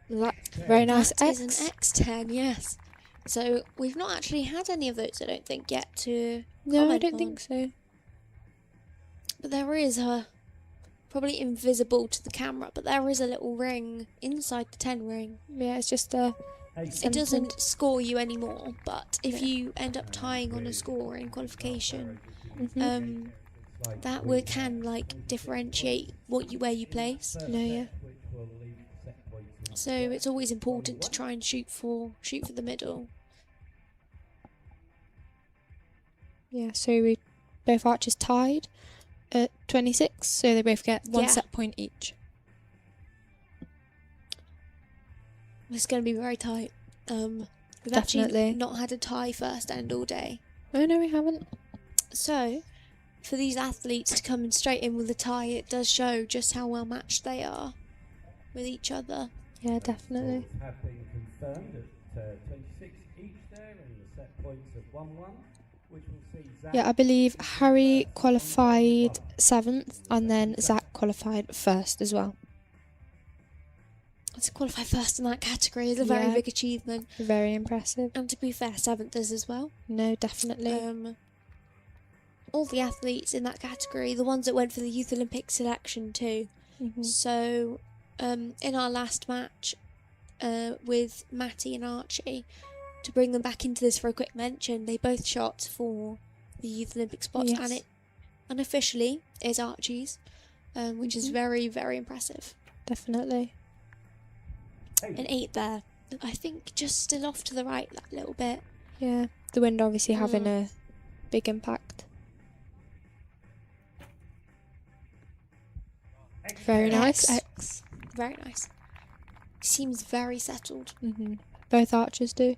That very nice That is X. an X10, yes. So we've not actually had any of those, I don't think, yet to No, I comment don't on. think so. But there is a, probably invisible to the camera, but there is a little ring inside the 10 ring. Yeah, it's just a. It doesn't score you anymore, but if Yeah. you end up tying on a score in qualification, Mhm. that can like differentiate where you place. No, yeah. So it's always important to try and shoot for the middle. Yeah, so we both archers tied at 26, so they both get one Yeah. set point each. It's going to be very tight. We've Definitely. actually not had a tie first end all day. Oh no, we haven't. So, for these athletes to come in straight in with a tie, it does show just how well matched they are with each other. Yeah, definitely. Scores have been confirmed at 26 each there, and the set points at 1-1, which will see Zach. Yeah, I believe Harry qualified 7th, and then Zach qualified 1st as well. To qualify first in that category is a very Yeah. big achievement. Very impressive. And to be fair, 7th is as well. No, definitely. All the athletes in that category, the ones that went for the Youth Olympic selection too. Mhm. So, in our last match with Matty and Archie, to bring them back into this for a quick mention, they both shot for the Youth Olympic spot, Yes. and it unofficially is Archie's, which is Mhm. very, very impressive. Definitely. An 8 there. I think just still off to the right that little bit. Yeah, the wind obviously having a big impact. Very nice. X. Very nice. Seems very settled. Mhm. Both archers do.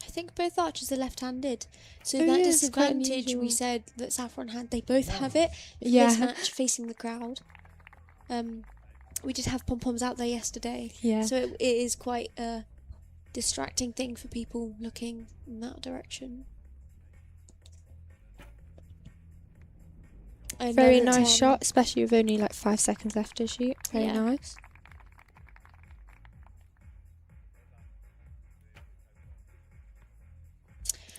I think both archers are left-handed. So Oh, that yeah, it's quite disadvantage we unusual. said that Saffron had, they both have it. For Yeah. This match facing the crowd. We did have pom-poms out there yesterday. Yeah. So it is quite a distracting thing for people looking in that direction. Very Another nice 10. shot, especially with only like 5 seconds left to shoot. Very Yeah. nice.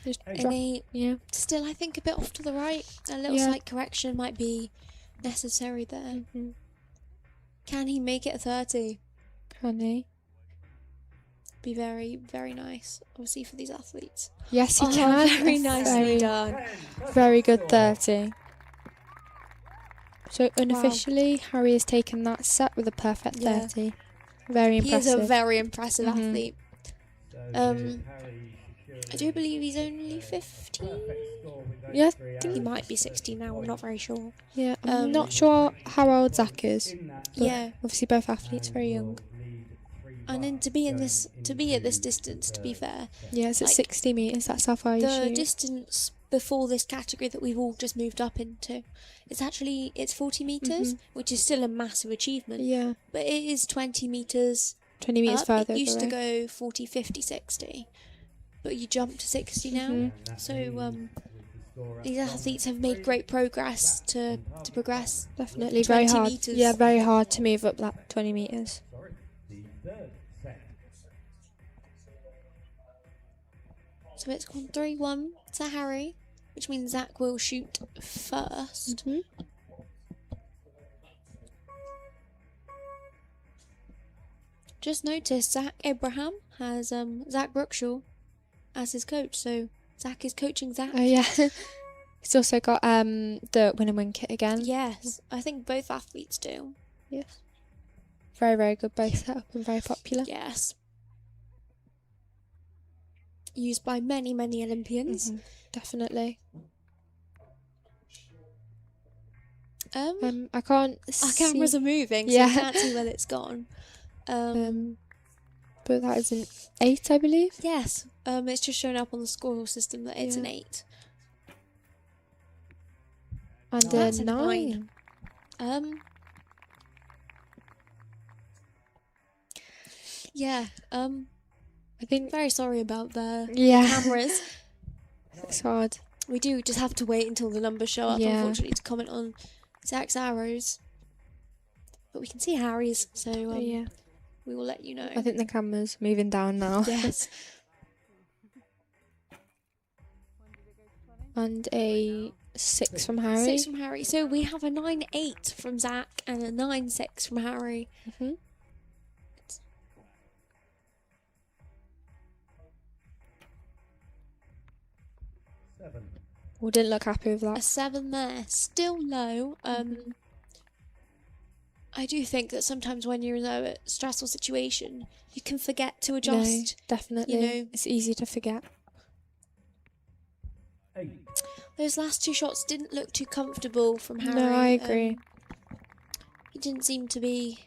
Just An drop. 8. Yeah. Still, I think a bit off to the right. A little Yeah. slight correction might be necessary there. Mhm. Can he make it a 30? Can he? Be very, very nice, obviously, for these athletes. Yes, he Oh, can. very nicely Very, done. very good 30. So unofficially, Harry has taken that set with a perfect Yeah. 30. Very He is a impressive. very impressive Mhm. athlete. So Um, Harry secured I do believe he's only 15. perfect score with those Yeah, three I He arrows. might be 16 now, I'm not very sure. Yeah, I'm Um, not sure how old Zach is. In that But Yeah. obviously both athletes very young. And then to be at this distance, to be fair, Yeah, it's at like, 60 metres. That's how far you the shoot. distance before this category that we've all just moved up into, it's 40 meters, which is still a massive achievement. Yeah, But it is 20 meters 20 metres up. further. It used to away. go 40, 50, 60, but you jump to 60 now. Mhm. So these athletes have made great progress to progress. Definitely very 20 hard. metres. Yeah, very hard to move up that 20 metres. The third set. So it's gone 3-1 to Harry, which means Zach will shoot first. Mhm. Just noticed Zach Abraham has Zach Brookshaw as his coach, so Zach is coaching Zach. Oh yeah. He's also got the win and win kit again. Yes, I think both athletes do. Yes. Very, very good both set up and very popular. Yes. Used by many, many Olympians. Definitely. Our I can't see. cameras are moving, so Yeah. you can't see where it's gone. But that is an 8, I believe. Yes, it's just showing up on the score system that it's Yeah. an 8. And Oh, that's a a 9. 9. Yeah, I think. very sorry about the Yeah. cameras. It's hard. We do just have to wait until the numbers show up, Yeah. unfortunately, to comment on Zach's arrows. But we can see Harry's, so Yeah. we will let you know. I think the camera's moving down now. Yes. And a 6 from Harry. 6 from Harry. So we have a 9-8 from Zach and a 9-6 from Harry. hmm Seven. We didn't look happy with A that. 7 there. Still low. I do think that sometimes when you're in a stressful situation, you can forget to adjust. No, definitely. you know. It's easy to forget. 8. Those last 2 shots didn't look too comfortable from Harry. No, I agree. He didn't seem to be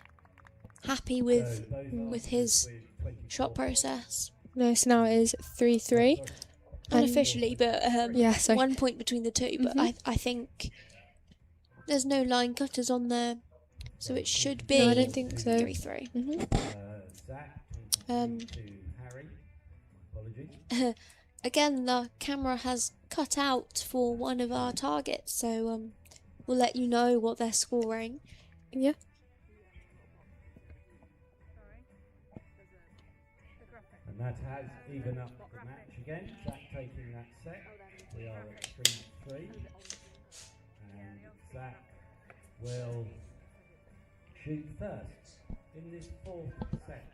happy with So those with answers his with 24 shot process. No, so now it is 3-3. And- Unofficially, but Yeah, sorry. 1 point between the two. But I think there's no line cutters on there, so it should be No, I don't think so. 3-3. Zach Um, to Harry. Apologies. Again, the camera has cut out for one of our targets, so we'll let you know what they're scoring. Yeah. And that has even up the match again. Zach taking that set. We are at 3-3. And Zach will shoot first in this 4th set.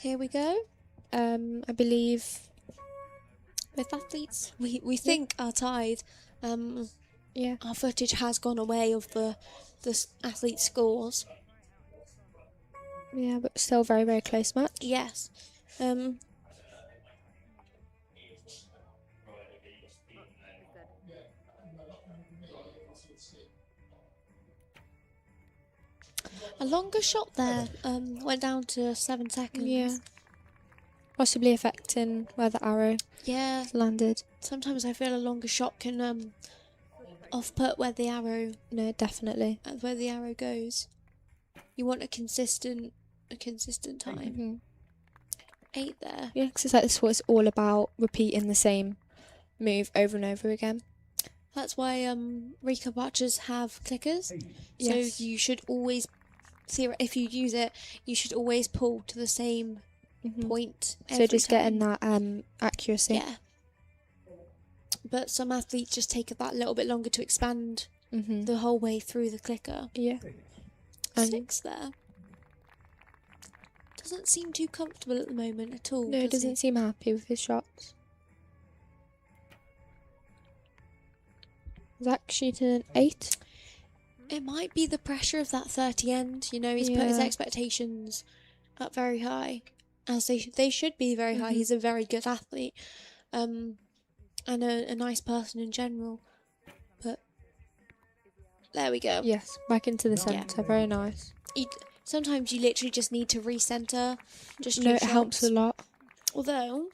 Here we go. I believe. Both athletes we think are tied. Yeah. Our footage has gone away of the athlete scores. Yeah, but still very, very close match. Yes. A longer shot there went down to 7 seconds. Yeah. Possibly affecting where the arrow Yeah. landed. Sometimes I feel a longer shot can off-put where the arrow No, definitely. goes. You want a consistent time. hmm 8 there. Yeah, because it's like this is what it's all about, repeating the same move over and over again. That's why recurve archers have clickers. 8. Yes. So you should always if you use it, you should always pull to the same Mhm. point. So every just getting time. that accuracy. Yeah. But some athletes just take that little bit longer to expand hmm the whole way through the clicker. Yeah. 6. And 6 there. Doesn't seem too comfortable at the moment at all. no, it does he? doesn't seem happy with his shots. Zach shooting an 8. It might be the pressure of that 30 end. You know, he's put his Yeah. expectations up very high, as they should be very high. Mhm. He's a very good athlete, and a nice person in general. But there we go. Yes, back into the Yeah. centre. Very nice. Sometimes you literally just need to recenter. Just No, your it helps a shots. lot. Although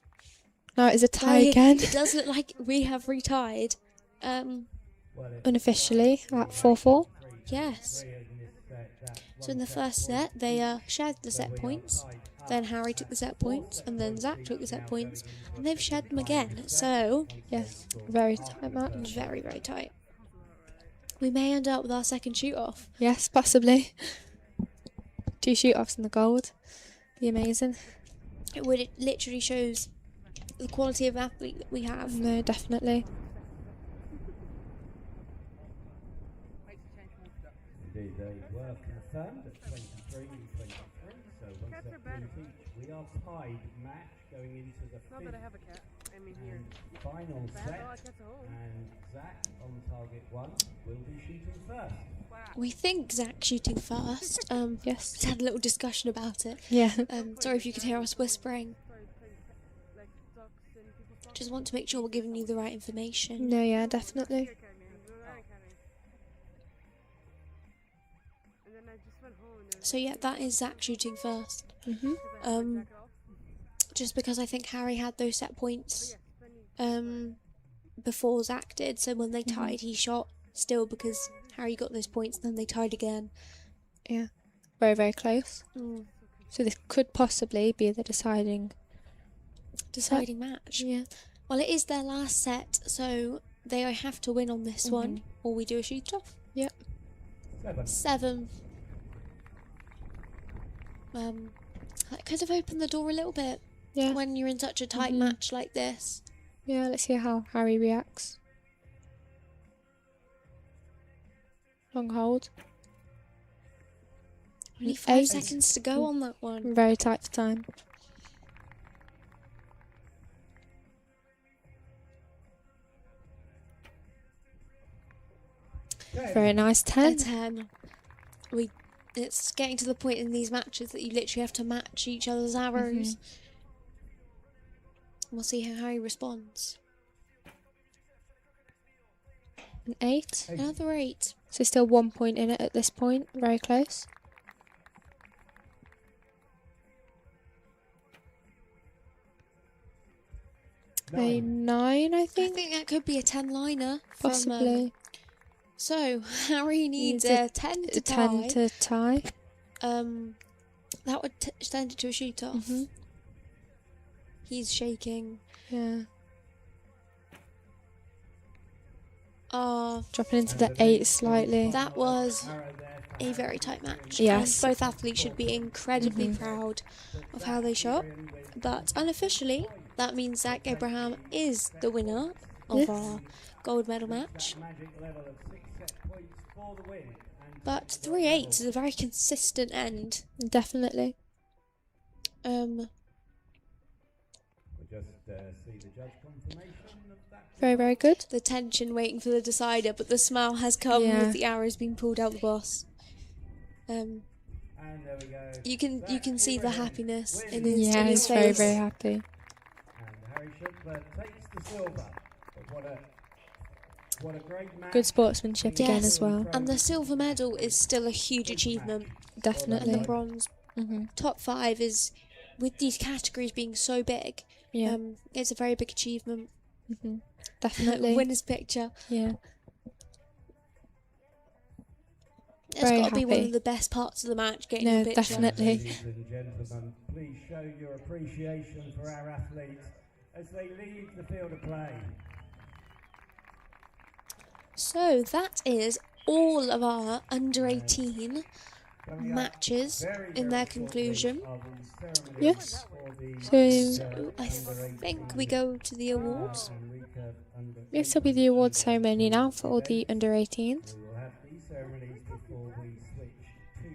Now it is a tie it again. does look like we have retied. Well, it's Unofficially at 4-4. Yes. 3 in this set. That's So in one the first set, they shared the So set we are points. tied up Then Harry took the set at points, 4 and then set. Zach took the set Now points, going into and they've the shared them final again. set. So Yes, Score very after tight the match. first. very, very tight. We may end up with our second shoot off. Yes, possibly. 2 shoot-offs in the gold. Be amazing. It literally shows the quality of athlete that we have. No, definitely. Indeed, they were confirmed at 23 and 23, so one set point each. We are tied match going into the Not that I fifth have a cat. I mean here. and final I have a lot set, of cats at home. and Zach on target 1 will be shooting first. Wow. We think Zach's shooting first. Yes. Just had a little discussion about it. Yeah. Sorry if you could hear us whispering. Sorry, like dogs and people's dogs. Just want to make sure we're giving you the right information. No, yeah, definitely. Here, Karen. And then I just went home and there was So yeah, that is Zach shooting first. hmm I had my Um, jacket off. Just because I think Harry had those set points But yeah, funny. before Zach did. So when they Mhm. tied, he shot still because Harry got those points. Then they tied again. Yeah. Very, very close. Mm. So this could possibly be the deciding deciding match. Yeah. Well, it is their last set, so they have to win on this one, or we do a shoot off. Yep. 7. 7. That could have opened the door a little bit Yeah. when you're in such a tight match like this. Yeah, let's see how Harry reacts. Long hold. Only 5 8. seconds to go on that one. Very tight for time. Very nice. A 10. 10. It's getting to the point in these matches that you literally have to match each other's arrows. We'll see how Harry responds. An 8. Another 8. So still 1 point in it at this point. Very close. A 9, I I think. think that could be a 10-liner. Possibly. So, Harry needs a 10 to A tie. 10 to tie. That would send it to a shoot-off. He's shaking. Yeah. Oh, Dropping into the 8 slightly. that was a very tight match. Yes. And both athletes should be incredibly proud of how they shot. But unofficially, that means Zach Abraham is the winner of our gold medal match. But 3-8 is a very consistent end. Definitely. We'll just see the judge confirmation of that. Very, very good. The tension waiting for the decider, but the smile has come Yeah. with the arrows being pulled out the boss. And there we go. You can see the happiness in his, Yeah, in his he's very, face. very happy. And Harry Schuckler takes the silver. But what a great match. Good sportsmanship again as well. And the silver medal is still a huge achievement. And the Definitely. bronze Mm-hmm. top 5 is, with these categories being so big, Yeah. it's a very big achievement. Mm-hmm. Definitely. Winner's picture. Yeah. It's Very got to be one happy. of the best parts of the match, getting No, the picture. definitely. Ladies and gentlemen, please show your appreciation for our athletes as they leave the field of play. So that is all of our under 18 matches in their conclusion. Yes. So I think we go to the awards. Yes, there'll be the award ceremony now for all the under 18s. We will have these ceremonies before we switch to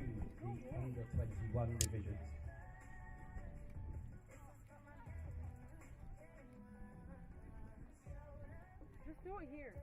the under 21 divisions. Just do it here.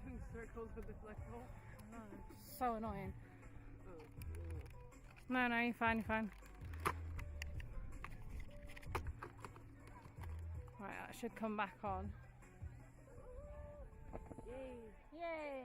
Doing circles with the flexible. No, it's so annoying. No, you're fine, you're fine. Right, that should come back on. Yay! Yay!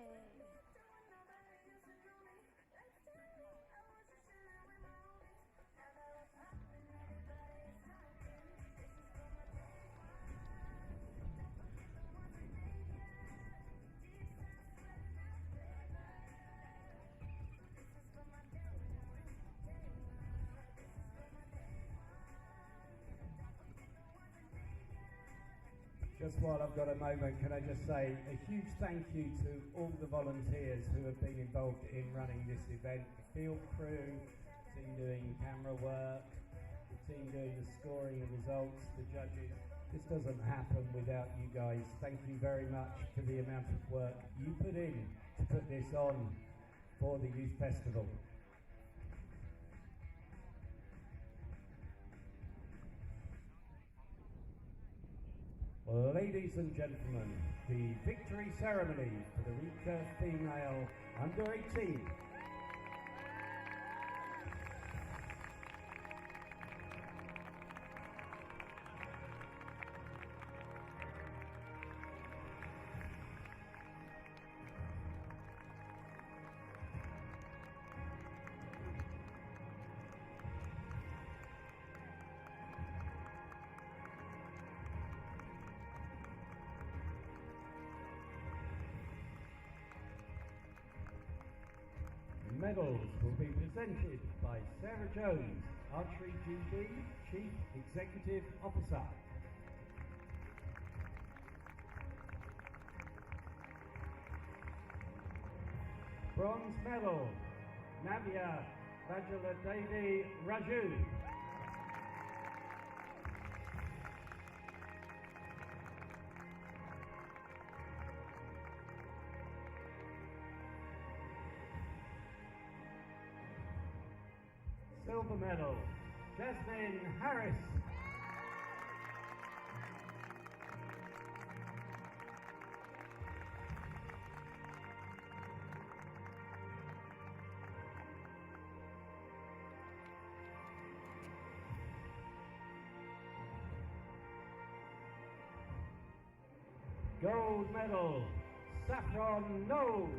Just while I've got a moment, can I just say a huge thank you to all the volunteers who have been involved in running this event. The field crew, team doing camera work, the team doing the scoring of results, the judges. This doesn't happen without you guys. Thank you very much for the amount of work you put in to put this on for the Youth Festival. Ladies and gentlemen, the victory ceremony for the recurve female under 18. Medals will be presented by Sarah Jones, Archery GB Chief Executive Officer. Bronze medal, Navya Vajaladevi Raju. Silver medal, Jasmine Harris. Gold medal, Saffron Knowles.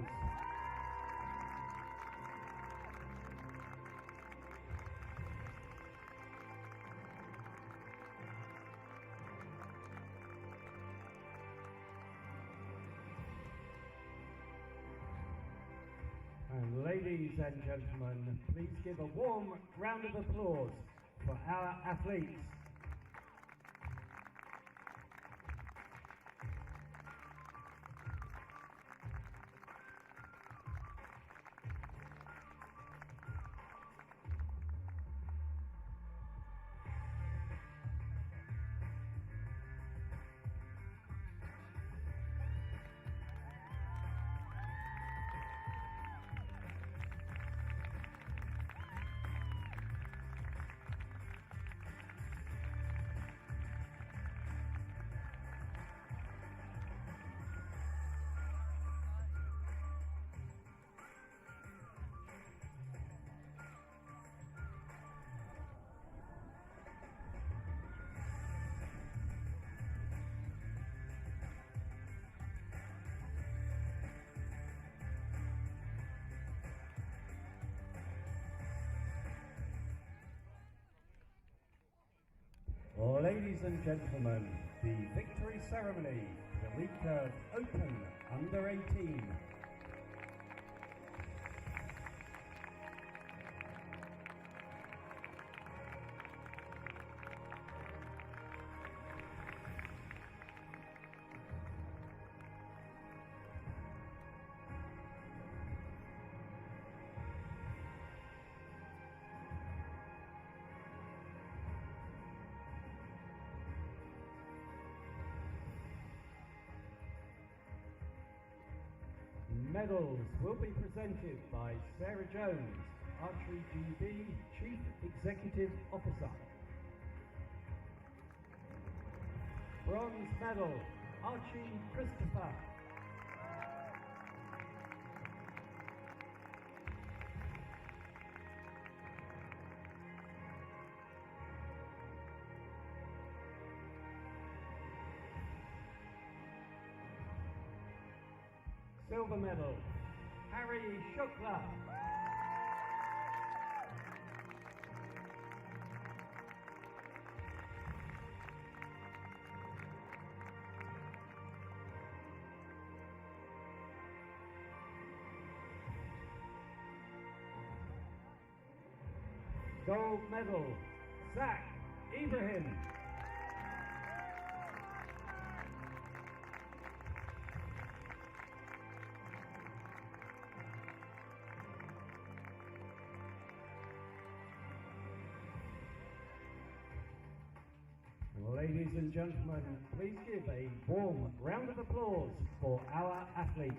And ladies and gentlemen, please give a warm round of applause for our athletes. Ladies and gentlemen, the victory ceremony for the recurve Open under 18. Medals will be presented by Sarah Jones, Archery GB Chief Executive Officer. Bronze medal, Archie Christopher. Silver medal, Harry Shukla. Gold medal, Zach Ibrahim. Ladies and gentlemen, please give a warm round of applause for our athletes.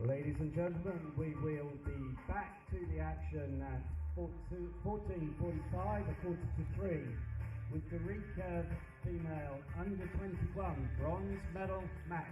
Ladies and gentlemen, we will be back to the action at 14:45, a quarter to 3, with the recurve female under 21 bronze medal match.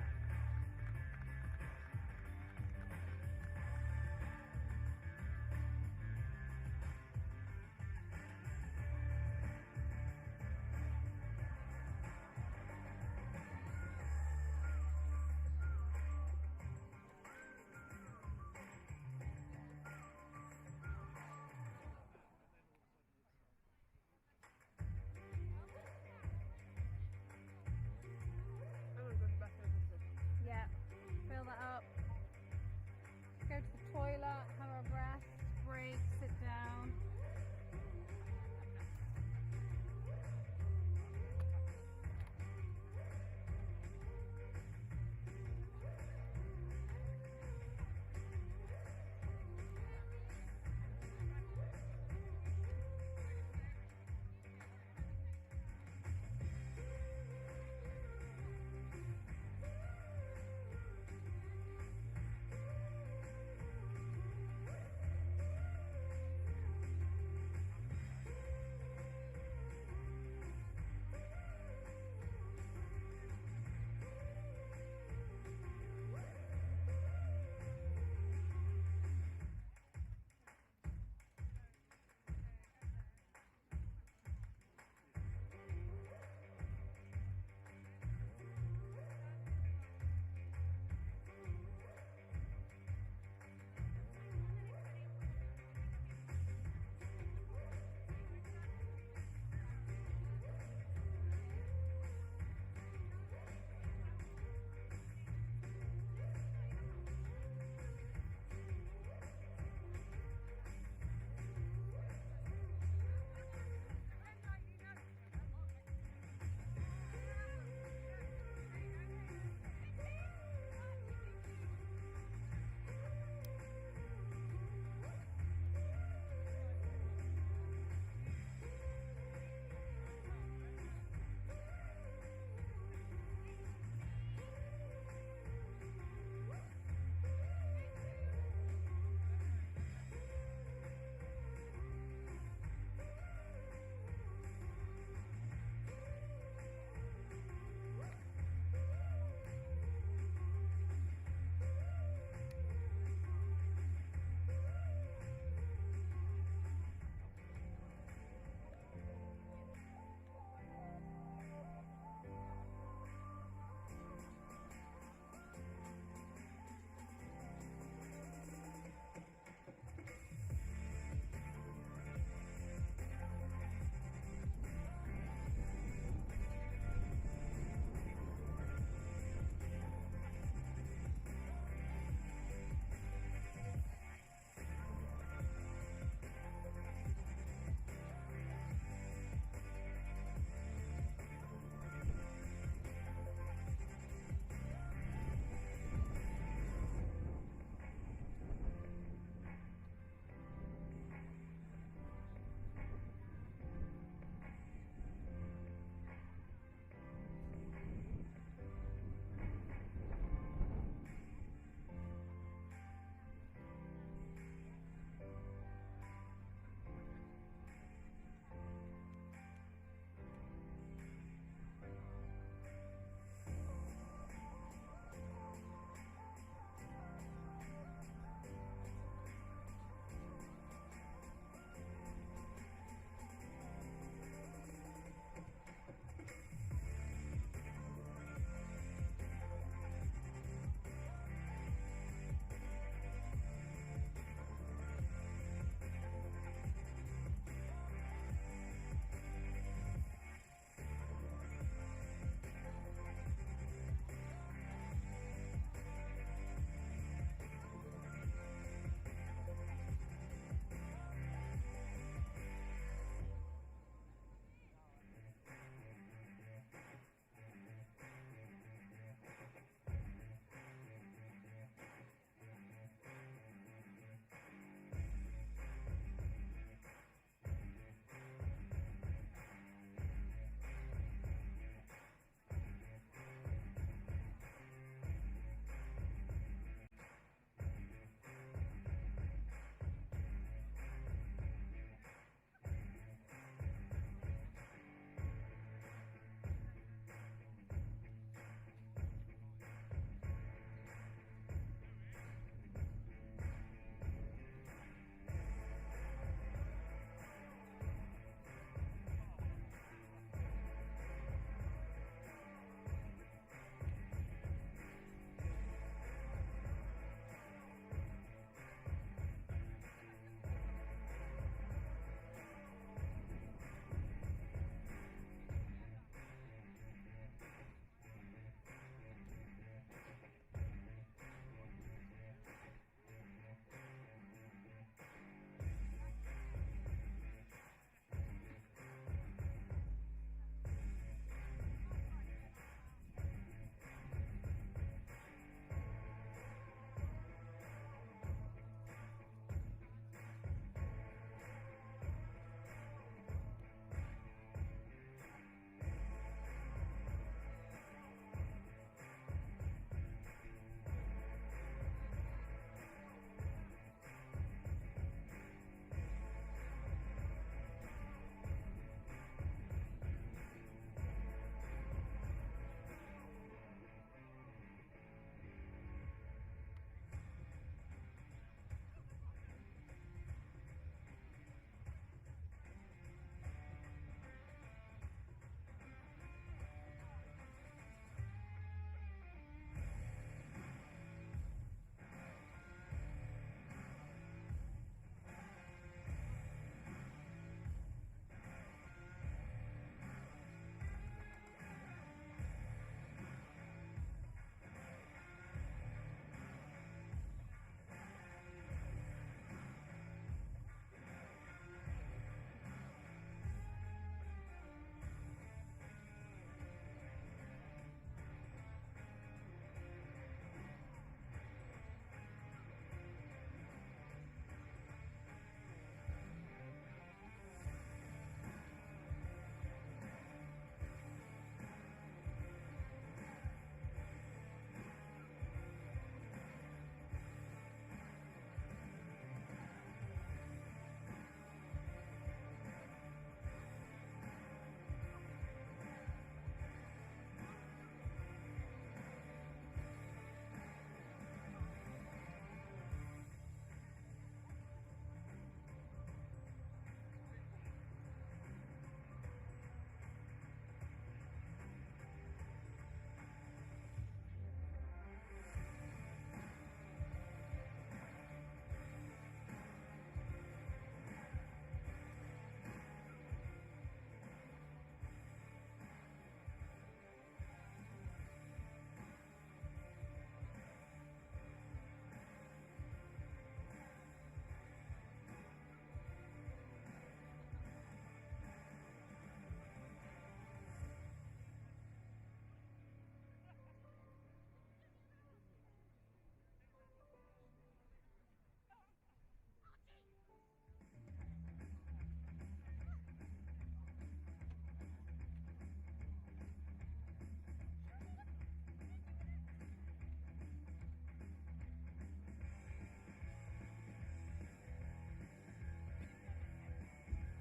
That would have been better than this.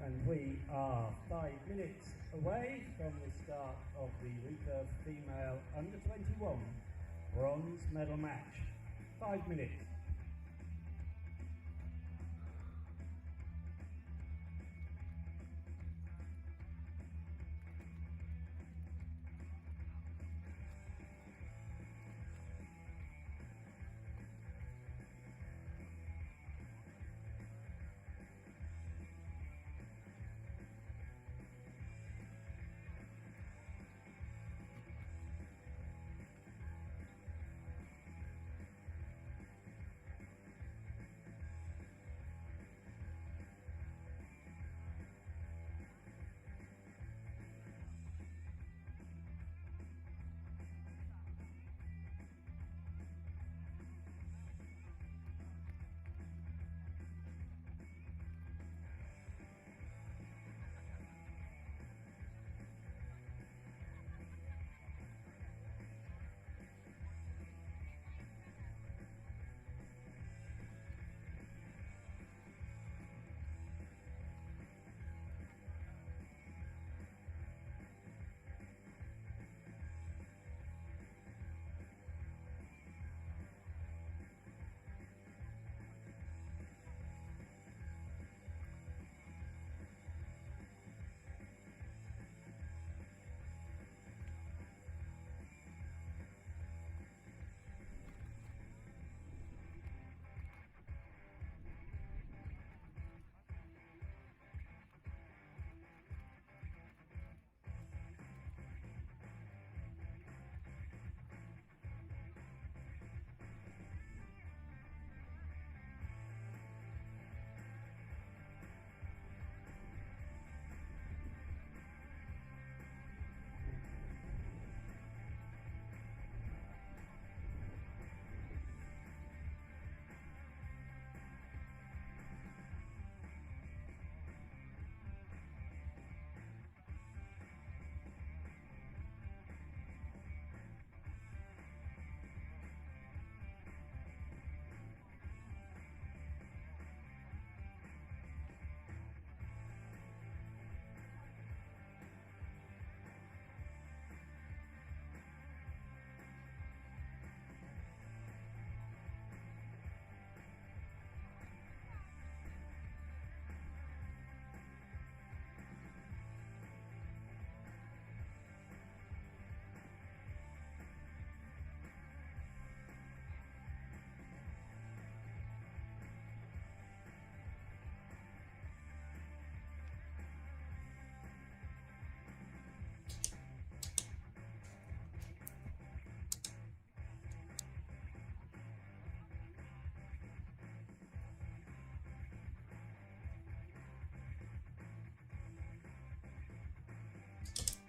and we are 5 minutes away from the start of the recurve female under 21 bronze medal match. 5 minutes.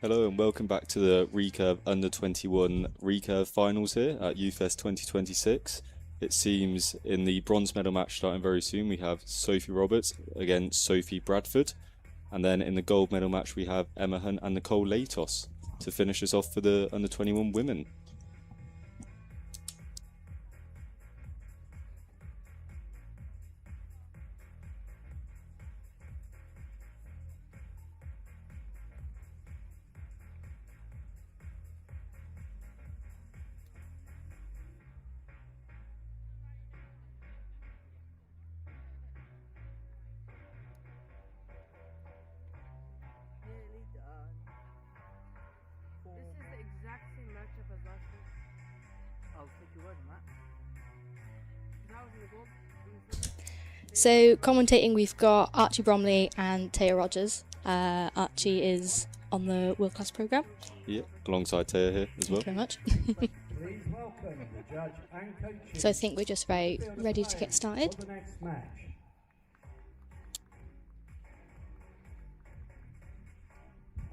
Hello and welcome back to the Recurve Under 21 Recurve Finals here at Youth Fest 2026. It seems in the bronze medal match starting very soon we have Sophie Roberts against Sophie Bradford, and then in the gold medal match we have Emma Hunt and Nicole Latos to finish us off for the Under 21 women. Nearly done. This is the exact same matchup as last week. I'll take your word on that. That was in the gold. So commentating, we've got Archie Bromley and Taya Rogers. Archie is on the World Class programme. Yeah, alongside Taya here as well. Thank you very much. Please welcome the judge and coaches. So I think we're just very ready to get started. For the next match.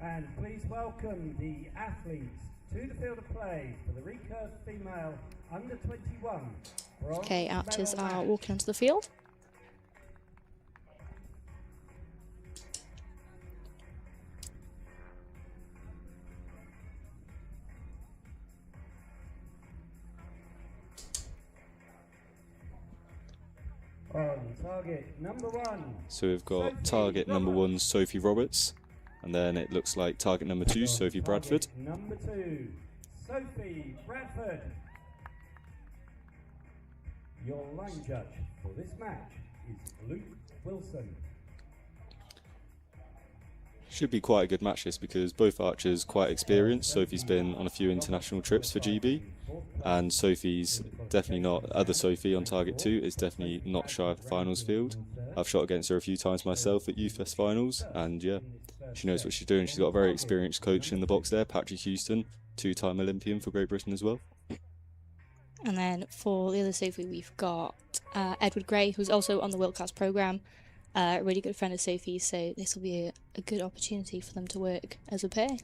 And please welcome the athletes to the field of play for the recurve female under 21. Okay, archers medal are match. walking onto the field. On target number 1. So we've got target number 1, Sophie Roberts, and then it looks like target number 2, Sophie Bradford. Number 2, Sophie Bradford. Your line judge for this match is Luke Wilson. Should be quite a good match this, because both archers quite experienced. Sophie's been on a few international trips for GB, and Sophie's definitely not, other Sophie on target 2 is definitely not shy of the finals field. I've shot against her a few times myself at Youth Fest finals, and yeah, she knows what she's doing. She's got a very experienced coach in the box there, Patrick Houston, 2-time Olympian for Great Britain as well. And then for the other Sophie, we've got Edward Gray, who's also on the World Class programme, a really good friend of Sophie's, so this will be a good opportunity for them to work as a pair.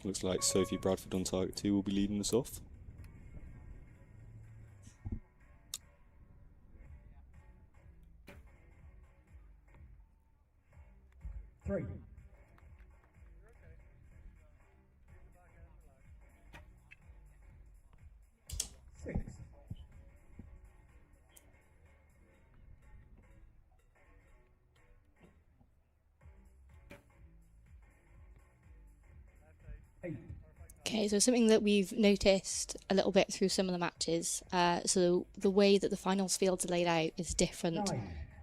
Looks like Sophie Bradford on target 2 will be leading us off. Three. 6. Okay, so something that we've noticed a little bit through some of the matches, so the way that the finals fields are laid out is different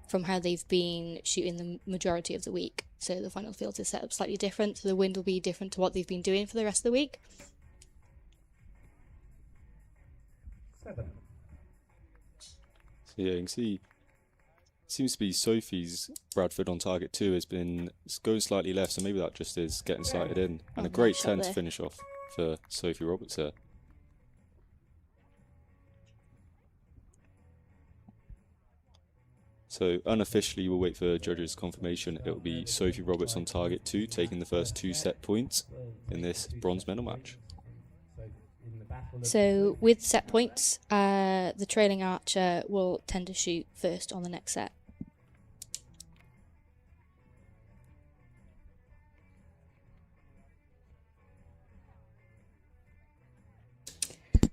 from how they've been shooting the majority of the week. So the final fields is set up slightly different, so the wind will be different to what they've been doing for the rest of the week. 7. So yeah, you can see, seems to be Sophie's Bradford on target 2 has been going slightly left, so maybe that just is getting sighted in. And a great nice shot 10 to there. finish off for Sophie Roberts there. So unofficially, we'll wait for judges' confirmation. It will be Sophie Roberts on target 2, taking the first 2 set points in this bronze medal match. So with set points, the trailing archer will tend to shoot first on the next set.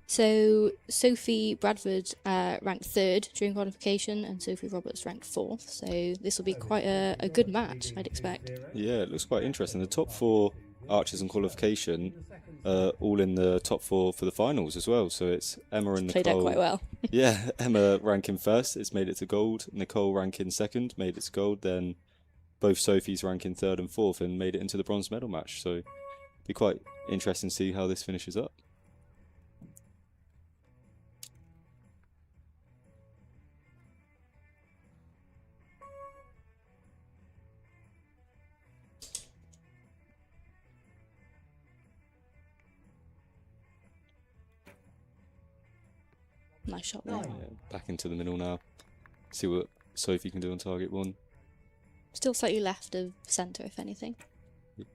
So Sophie Bradford ranked 3rd during qualification, and Sophie Roberts ranked 4th. So this will be quite a good match, I'd expect. Yeah, it looks quite interesting. The top 4 archers in qualification all in the top 4 for the finals as well. So it's Emma and Played Nicole. out quite well. Yeah, Emma ranking 1st, it's made it to gold. Nicole ranking 2nd, made it to gold. Then both Sophies ranking 3rd and 4th and made it into the bronze medal match. So it'd be quite interesting to see how this finishes up. Nice shot there. Yeah, back into the middle now. See what Sophie can do on target 1. Still slightly left of centre, if anything. The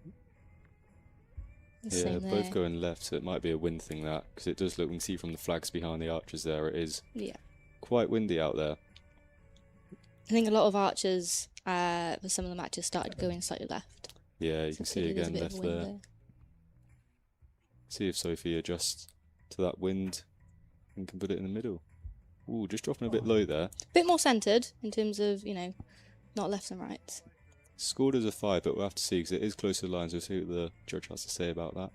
Yeah, same both there. going left, so it might be a wind thing that, because it does look, we can see from the flags behind the archers there, it is Yeah. quite windy out there. I think a lot of archers for some of the matches started going slightly left. Yeah, you So can see clearly there's a again bit of left wind there. See if Sophie adjusts to that wind and can put it in the middle. Ooh, just dropping a bit low there. Bit more centred in terms of, not left and right. Scored as a 5, but we'll have to see because it is close to the lines. We'll see what the judge has to say about that.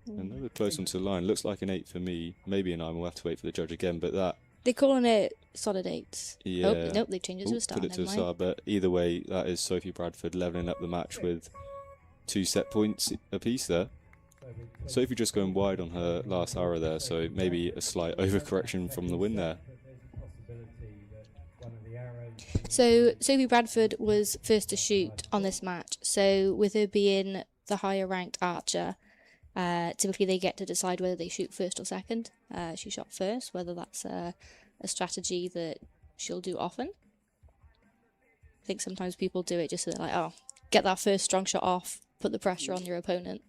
Another close one to the line. Looks like an 8 for me. Maybe a 9. We'll have to wait for the judge again. But that, They're calling it solid 8s. yeah. Oh, nope, they changed it to a star. Put it to Never a mind. star. But either way, that is Sophie Bradford levelling up the match with 2 set points apiece there. Sophie just going wide on her last arrow there, so maybe a slight overcorrection from the win there. So Sophie Bradford was first to shoot on this match. So with her being the higher ranked archer, typically they get to decide whether they shoot first or second. She shot first, whether that's a strategy that she'll do often. I think sometimes people do it just so they're like, oh, get that first strong shot off, put the pressure on your opponent.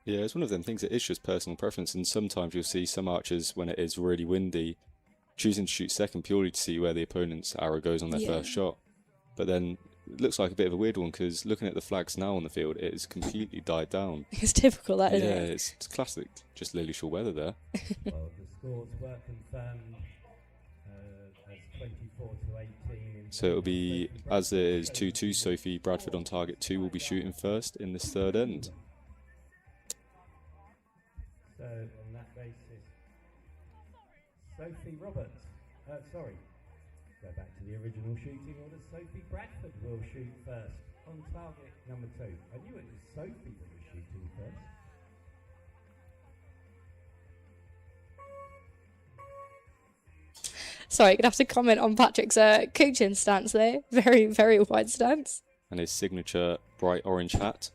Yeah, it's one of them things. It is just personal preference, and sometimes you'll see some archers, when it is really windy, choosing to shoot second purely to see where the opponent's arrow goes on their Yeah. first shot. But then it looks like a bit of a weird one because looking at the flags now on the field, it has completely died down. It's typical, that, isn't Yeah, it? it's classic. Just Lily Shaw weather there. Well, the scores were confirmed as 24 to 18. So it'll be, as it is 2-2, Sophie Bradford on target 2 will be shooting first in this third end. So on that basis, Sophie Roberts, sorry, go back to the original shooting order. Sophie Bradford will shoot first on target number 2. I knew it was Sophie that was shooting first. Sorry, I'm going to have to comment on Patrick's coaching stance there. Very, very wide stance. And his signature bright orange hat.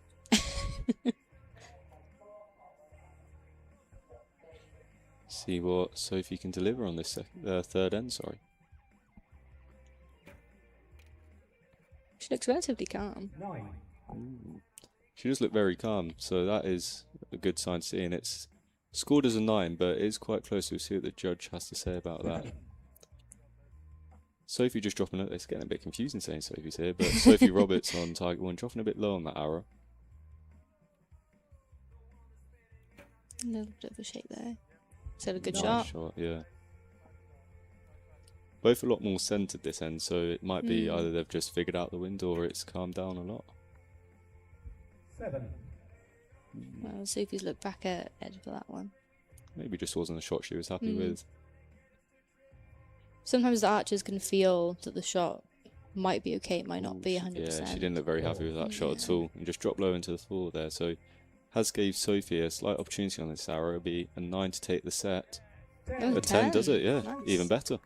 See what Sophie can deliver on this third end, sorry. She looks relatively calm. 9. She does look very calm, so that is a good sign to see. And it's scored as a 9, but it is quite close. We'll see what the judge has to say about that. Sophie just dropping it. It's getting a bit confusing saying Sophie's here, but Sophie Roberts on target 1, dropping a bit low on that arrow. A little bit of a shake there. Still a good Nice shot. yeah. Both a lot more centered this end, so it might be either they've just figured out the wind or it's calmed down a lot. 7. Well, Sophie's looked back at Ed for that one. Maybe just wasn't a shot she was happy with. Sometimes the archers can feel that the shot might be okay, it might not be 100%. Yeah, she didn't look very happy with that shot at all. And just dropped low into the floor there. So has gave Sophie a slight opportunity on this arrow. It'll be a 9 to take the set. Oh, A 10 does it, yeah. Nice. Even better.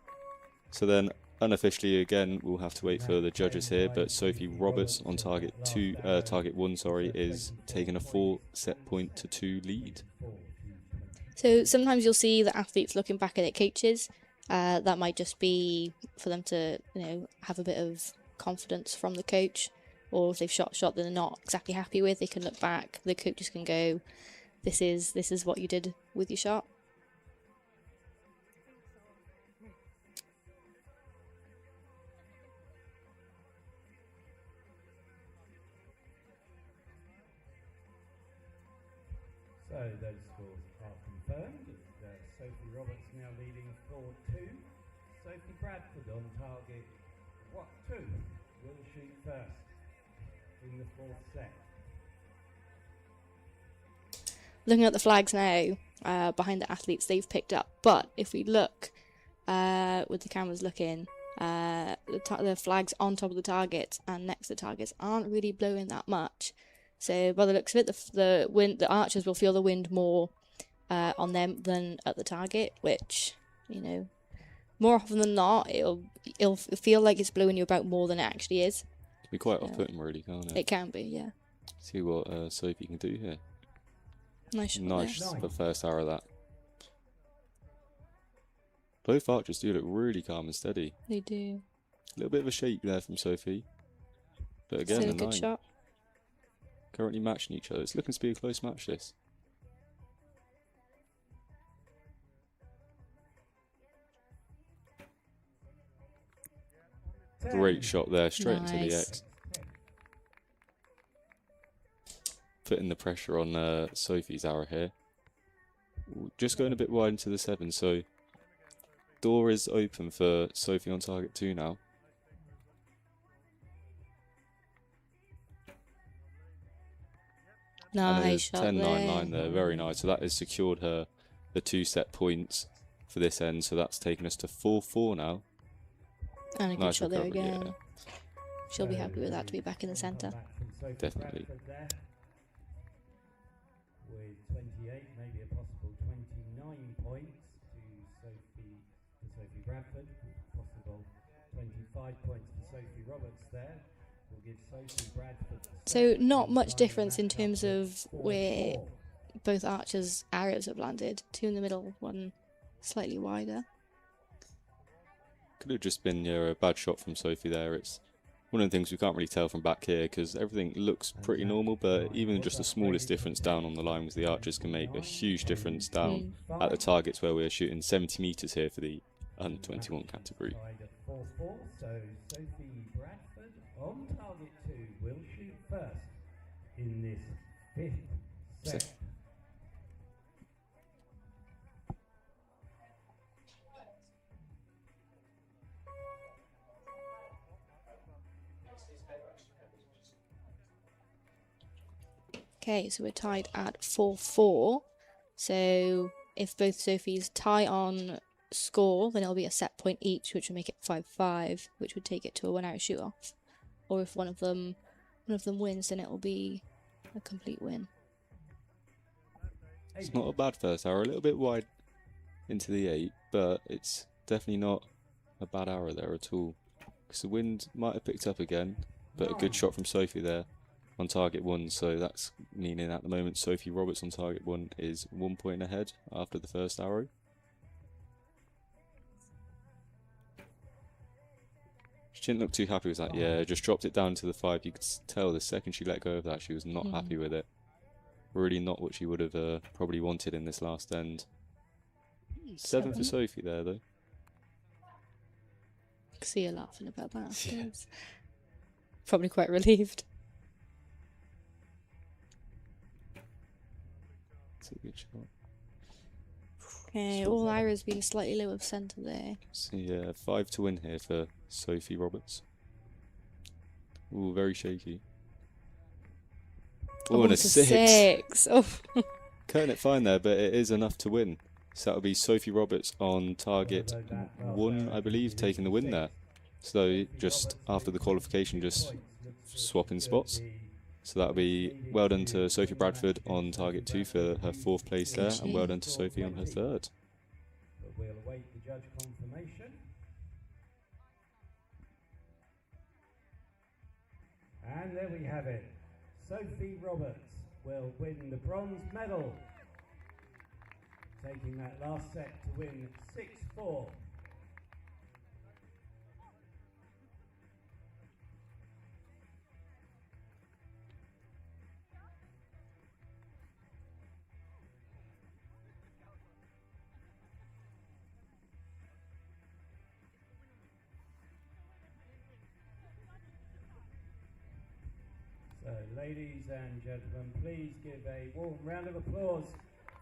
So then unofficially again we'll have to wait for the judges here, but Sophie Roberts on target 1 is taking a 4 set point to 2 lead. So sometimes you'll see the athletes looking back at their coaches. That might just be for them to, have a bit of confidence from the coach, or if they've shot a shot that they're not exactly happy with, they can look back. The coaches can go, "This is what you did with your shot." So those scores are confirmed. Sophie Roberts now leading 4-2. Sophie Bradford on target 2 will shoot first in the 4th set. Looking at the flags now, behind the athletes they've picked up. But if we look, with the cameras looking, the flags on top of the target and next to the targets aren't really blowing that much. So by the looks of it, the archers will feel the wind more on them than at the target, which, more often than not, it'll feel like it's blowing you about more than it actually is. It can be quite off-putting really, can't it? It can be, yeah. See what Sophie can do here. Nice shot Nice there. the first arrow that. Both archers do look really calm and steady. They do. A little bit of a shake there from Sophie. But again, Still a a good 9. shot. Currently matching each other. It's looking to be a close match, this. Great shot there, straight into the Nice. X. Putting the pressure on Sophie's arrow here. Just going a bit wide into the 7, so door is open for Sophie on target 2 now. And Nice shot 10-9-9 there. there, very nice. So that has secured her the 2 set points for this end. So that's taken us to 4-4 now. And a good Nice shot there recovery, again. yeah. She'll be happy with that to be back in the centre. Definitely. With 28, maybe a possible 29 points to Sophie Bradford. Possible 25 points for Sophie Roberts there. Will give Sophie Bradford. So not much difference in terms of where both archers' arrows have landed. 2 in the middle, 1 slightly wider. Could have just been a bad shot from Sophie there. It's one of the things we can't really tell from back here because everything looks pretty normal, but even just the smallest difference down on the line with the archers can make a huge difference down at the targets where we're shooting 70 metres here for the under 21 category. Tied at 4-4, so Sophie Bradford on target 2 will shoot first in this 5th set. Okay, so we're tied at 4-4. So if both Sophies tie on score, then it'll be a set point each, which would make it 5-5, which would take it to a 1-hour shoot-off. Or if one of them wins, then it will be a complete win. It's not a bad first hour, a little bit wide into the 8, but it's definitely not a bad hour there at all. Because the wind might have picked up again, but a good shot from Sophie there on target 1, so that's meaning at the moment Sophie Roberts on target 1 is 1 point ahead after the first arrow. She didn't look too happy with that, yeah, just dropped it down to the 5. You could tell the second she let go of that she was not happy with it. Really not what she would have probably wanted in this last end. 7 for Sophie there though. See her laughing about that afterwards. Probably quite relieved. It's a good shot. Okay, all Ira's been slightly low of centre there. So yeah, 5 to win here for Sophie Roberts. Ooh, very shaky. Oh, and a 6. Oh. Cutting it fine there, but it is enough to win. So that'll be Sophie Roberts on target 1, I believe, taking the win there. So just after the qualification, just swapping spots. So that'll be well done to Sophie Bradford on target 2 for her 4th place there, and well done to Sophie on her 3rd. But we'll await the judge confirmation. And there we have it. Sophie Roberts will win the bronze medal, taking that last set to win 6-4. So, ladies and gentlemen, please give a warm round of applause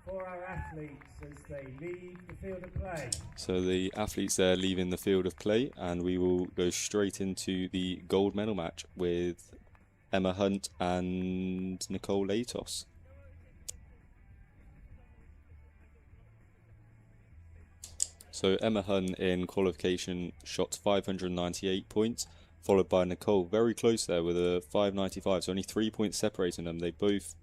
for our athletes as they leave the field of play. So the athletes there leaving the field of play, and we will go straight into the gold medal match with Emma Hunt and Nicole Latos. So Emma Hunt in qualification shot 598 points, followed by Nicole very close there with a 595, so only 3 points separating them. They both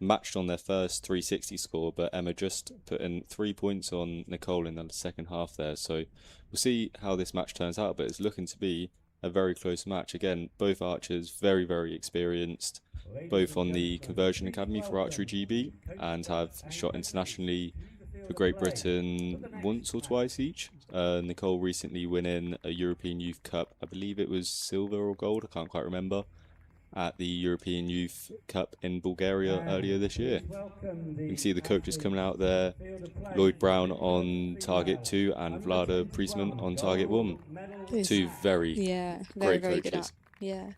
matched on their first 360 score, but Emma just put in 3 points on Nicole in the second half there. So we'll see how this match turns out, but it's looking to be a very close match. Again, both archers very, very experienced, both on the Conversion Academy for Archery GB and have shot internationally for Great Britain once or twice each. Nicole recently winning a European Youth Cup, I believe it was silver or gold, I can't quite remember, at the European Youth Cup in Bulgaria earlier this year. You can see the coaches coming out there, Lloyd Brown on target 2 and Vlada Priestman on target 1. Two very great very coaches. good at, yeah.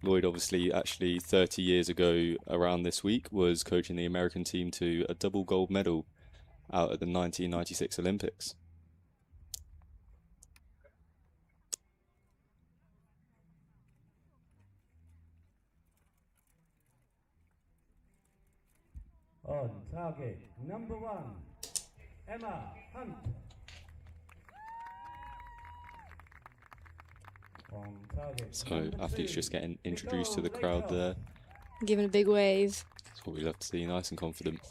Lloyd obviously actually 30 years ago around this week was coaching the American team to a double gold medal out at the 1996 Olympics. On target number 1, Emma Hunt. On target So number athletes 2, just getting introduced to the crowd there. Giving a big wave. That's what we love to see, nice and confident.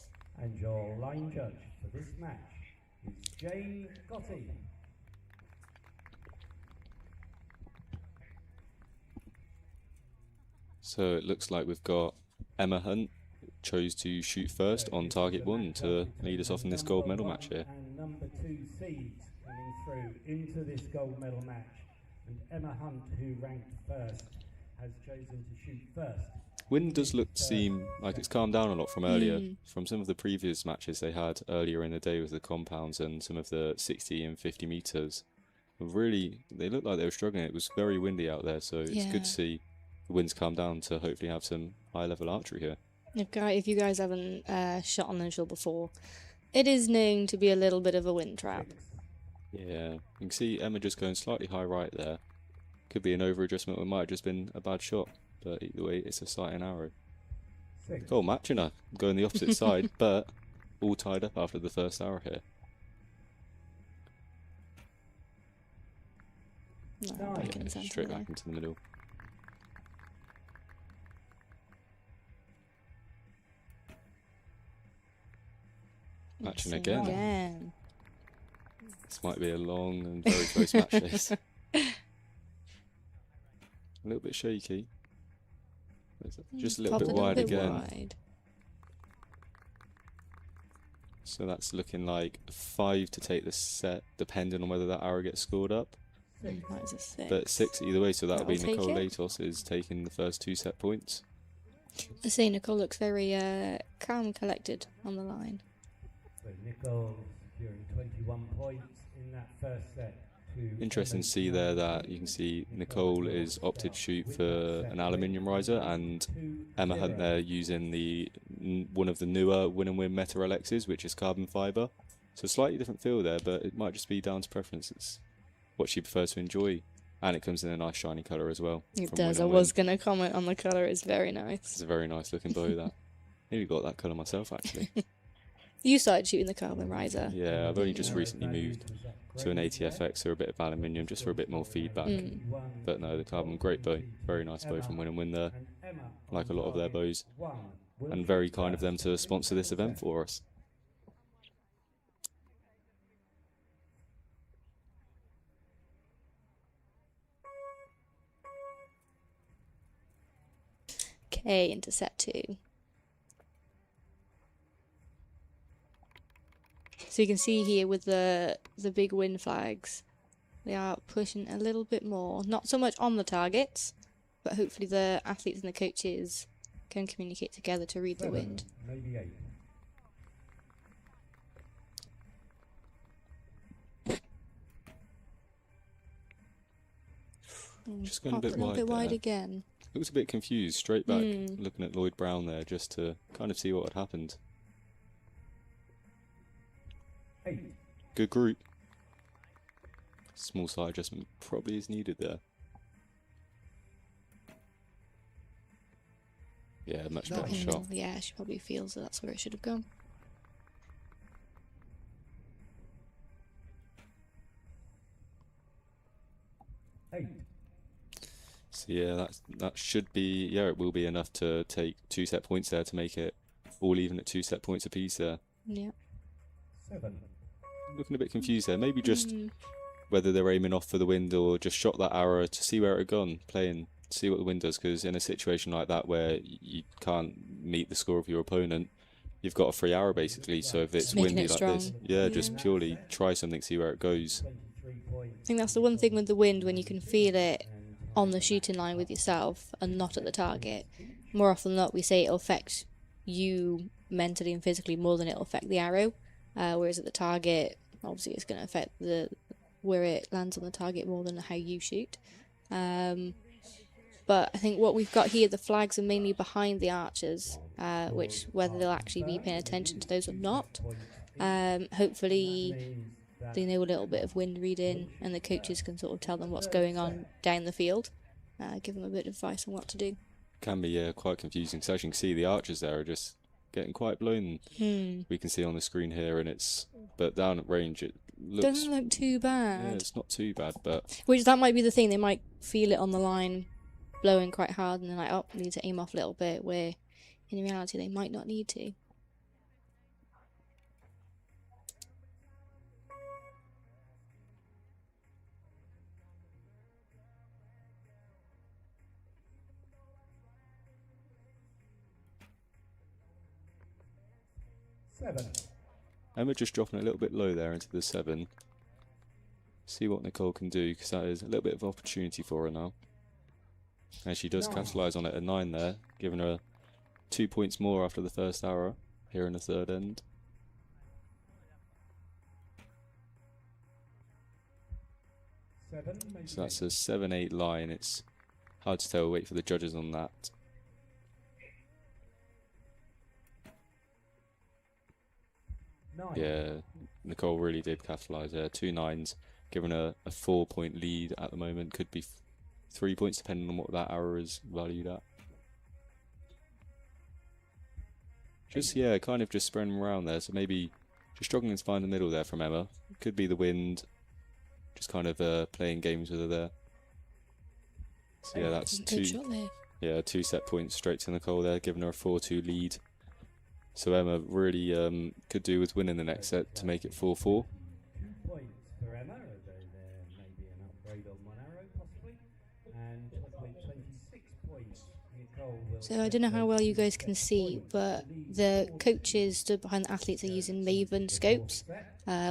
And your line judge for this match is Jane Gotti. So it looks like we've got Emma Hunt chose to shoot first on target 1 to lead us off in this gold medal match here. And number 2 seeds coming through into this gold medal match. And Emma Hunt, who ranked first, has chosen to shoot first. Wind does seem like it's calmed down a lot from earlier, from some of the previous matches they had earlier in the day with the compounds and some of the 60 and 50 metres. Really, they looked like they were struggling. It was very windy out there, so it's Yeah. good to see the winds calm down to hopefully have some high-level archery here. If you guys haven't shot on the shore before, it is known to be a little bit of a wind trap. Yeah, you can see Emma just going slightly high right there. Could be an over-adjustment, or it might have just been a bad shot. But either way, it's a sight and arrow. Oh, matching her, going the opposite side, but all tied up after the first arrow here. No, back in the centre Straight now. back into the middle. Matching Let's again. see again. This might be a long and very close match this. A little bit shaky. Just a little Pop bit it wide again. wide. So that's looking like 5 to take the set, depending on whether that arrow gets scored up. That is a 6. But 6 either way, so that'll be That'll take Nicole it. Latos is taking the first 2 set points. I see Nicole looks very calm and collected on the line. So Nicole securing 21 points in that first set. Interesting to see there that you can see Nicole is opted to shoot for an aluminium riser, and Emma Hunt there using one of the newer win Meta LXs, which is carbon fibre. So slightly different feel there, but it might just be down to preference. It's what she prefers to enjoy, and it comes in a nice shiny colour as well. It from does. I Win. was going to comment on the colour. It's very nice. It's a very nice looking bow that. Nearly got that colour myself actually. You started shooting the carbon riser. Yeah, I've only just recently moved to an ATFX or a bit of aluminium just for a bit more feedback. But no, the carbon, great bow. Very nice bow from Win there. Like a lot of their bows. And very kind of them to sponsor this event for us. Okay, into set 2. So you can see here with the big wind flags, they are pushing a little bit more. Not so much on the targets, but hopefully the athletes and the coaches can communicate together to read the wind. Maybe 8. Just going a Pop bit it a little wide bit wide there. again. Looks a bit confused, straight back, looking at Lloyd Brown there just to kind of see what had happened. 8. Good group. Small side adjustment probably is needed there. Yeah, much better shot. Yeah, she probably feels that that's where it should have gone. So yeah, that should be, yeah, it will be enough to take 2 set points there to make it all even at 2 set points apiece there. Yeah. 7. Looking a bit confused there. Maybe just whether they're aiming off for the wind or just shot that arrow to see where it had gone, playing, see what the wind does, because in a situation like that where you can't meet the score of your opponent, you've got a free arrow basically. So if it's Just making windy it like this, strong. yeah, just purely try something, see where it goes. I think that's the one thing with the wind, when you can feel it on the shooting line with yourself and not at the target. More often than not, we say it'll affect you mentally and physically more than it'll affect the arrow. Whereas at the target, obviously it's going to affect where it lands on the target more than how you shoot. But I think what we've got here, the flags are mainly behind the archers, which whether they'll actually be paying attention to those or not. Hopefully they know a little bit of wind reading and the coaches can sort of tell them what's going on down the field, give them a bit of advice on what to do. Can be quite confusing, so as you can see the archers there are just getting quite blown. We can see on the screen here, and but down at range it looks, Doesn't look too bad. yeah, it's not too bad, but Which that might be the thing, they might feel it on the line blowing quite hard and they're like, oh, need to aim off a little bit, where in reality they might not need to. Emma just dropping a little bit low there into the 7. See what Nicole can do, because that is a little bit of opportunity for her now. And she does capitalise on it at 9 there, giving her 2 points more after the first arrow here in the third end. 7, maybe So that's a 7-8 line. It's hard to tell. Wait for the judges on that. 9. Yeah, Nicole really did capitalise there. 2 9s, given a 4-point lead at the moment. Could be 3 points depending on what that arrow is valued at. Just, yeah, kind of just spreading around there. So maybe just struggling to find the middle there from Emma. Could be the wind. Just kind of playing games with her there. So yeah, that's Good shot there. yeah, 2 set points straight to Nicole there, giving her a 4-2 lead. So Emma really could do with winning the next set to make it 4-4. 2 points for Emma, although there may be an upgrade on 1 arrow possibly. And 26 points. Nicole will So I don't know how well you guys can see, but the coaches stood behind the athletes are using Maven scopes,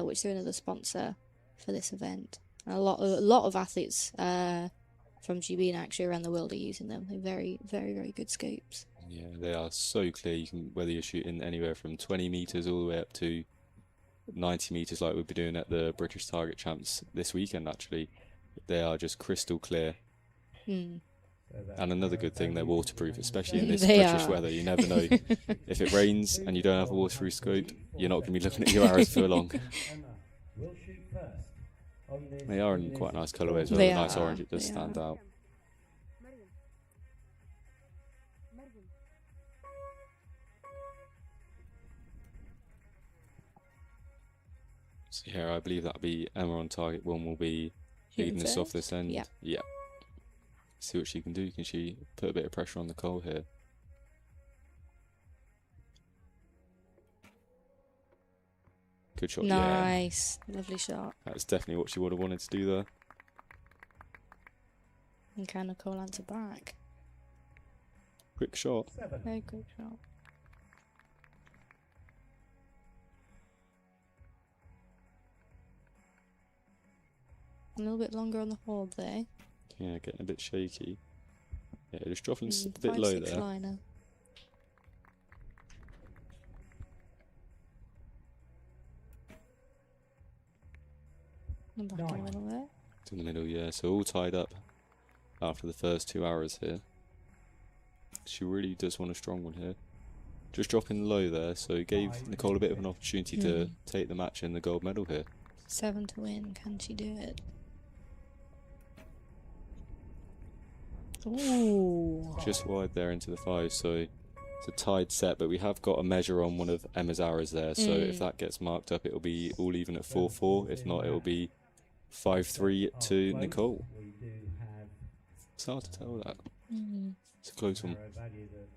which are another sponsor for this event. And a lot of athletes from GB and actually around the world are using them. They're very, very, very good scopes. Yeah, they are so clear. You can, whether you're shooting anywhere from 20 meters all the way up to 90 meters, like we'll be doing at the British Target Champs this weekend. Actually, they are just crystal clear. Hmm. And another good thing, they're waterproof, especially in this They British are. weather. You never know. If it rains and you don't have a waterproof scope, you're not going to be looking at your arrows for long. Emma will shoot first on this. They are in quite a nice colourway as well. They A nice are, orange, it does they stand are. out. So here, I believe that'll be Emma on target. One will be Shooting leading us off first? this end. Yeah. Yeah. See what she can do. Can she put a bit of pressure on Nicole here? Good shot. Yeah. Nice. Lovely shot. That's definitely what she would have wanted to do there. And can Nicole answer back? Quick shot. 7. Very good shot. A little bit longer on the hold there. Yeah, getting a bit shaky. Yeah, just dropping a bit low 5-6 there. liner. And back in the 9. middle there. To the middle, yeah. So all tied up after the first 2 hours here. She really does want a strong one here. Just dropping low there, so it gave Nicole a bit of an opportunity to take the match and the gold medal here. 7 to win. Can she do it? Ooh. Just wide there into the 5, so it's a tied set, but we have got a measure on one of Emma's arrows there, so if that gets marked up, it'll be all even at 4-4. If not, it'll be 5-3 to Nicole. We do have It's hard to tell that. Mm. It's a close one. arrow value that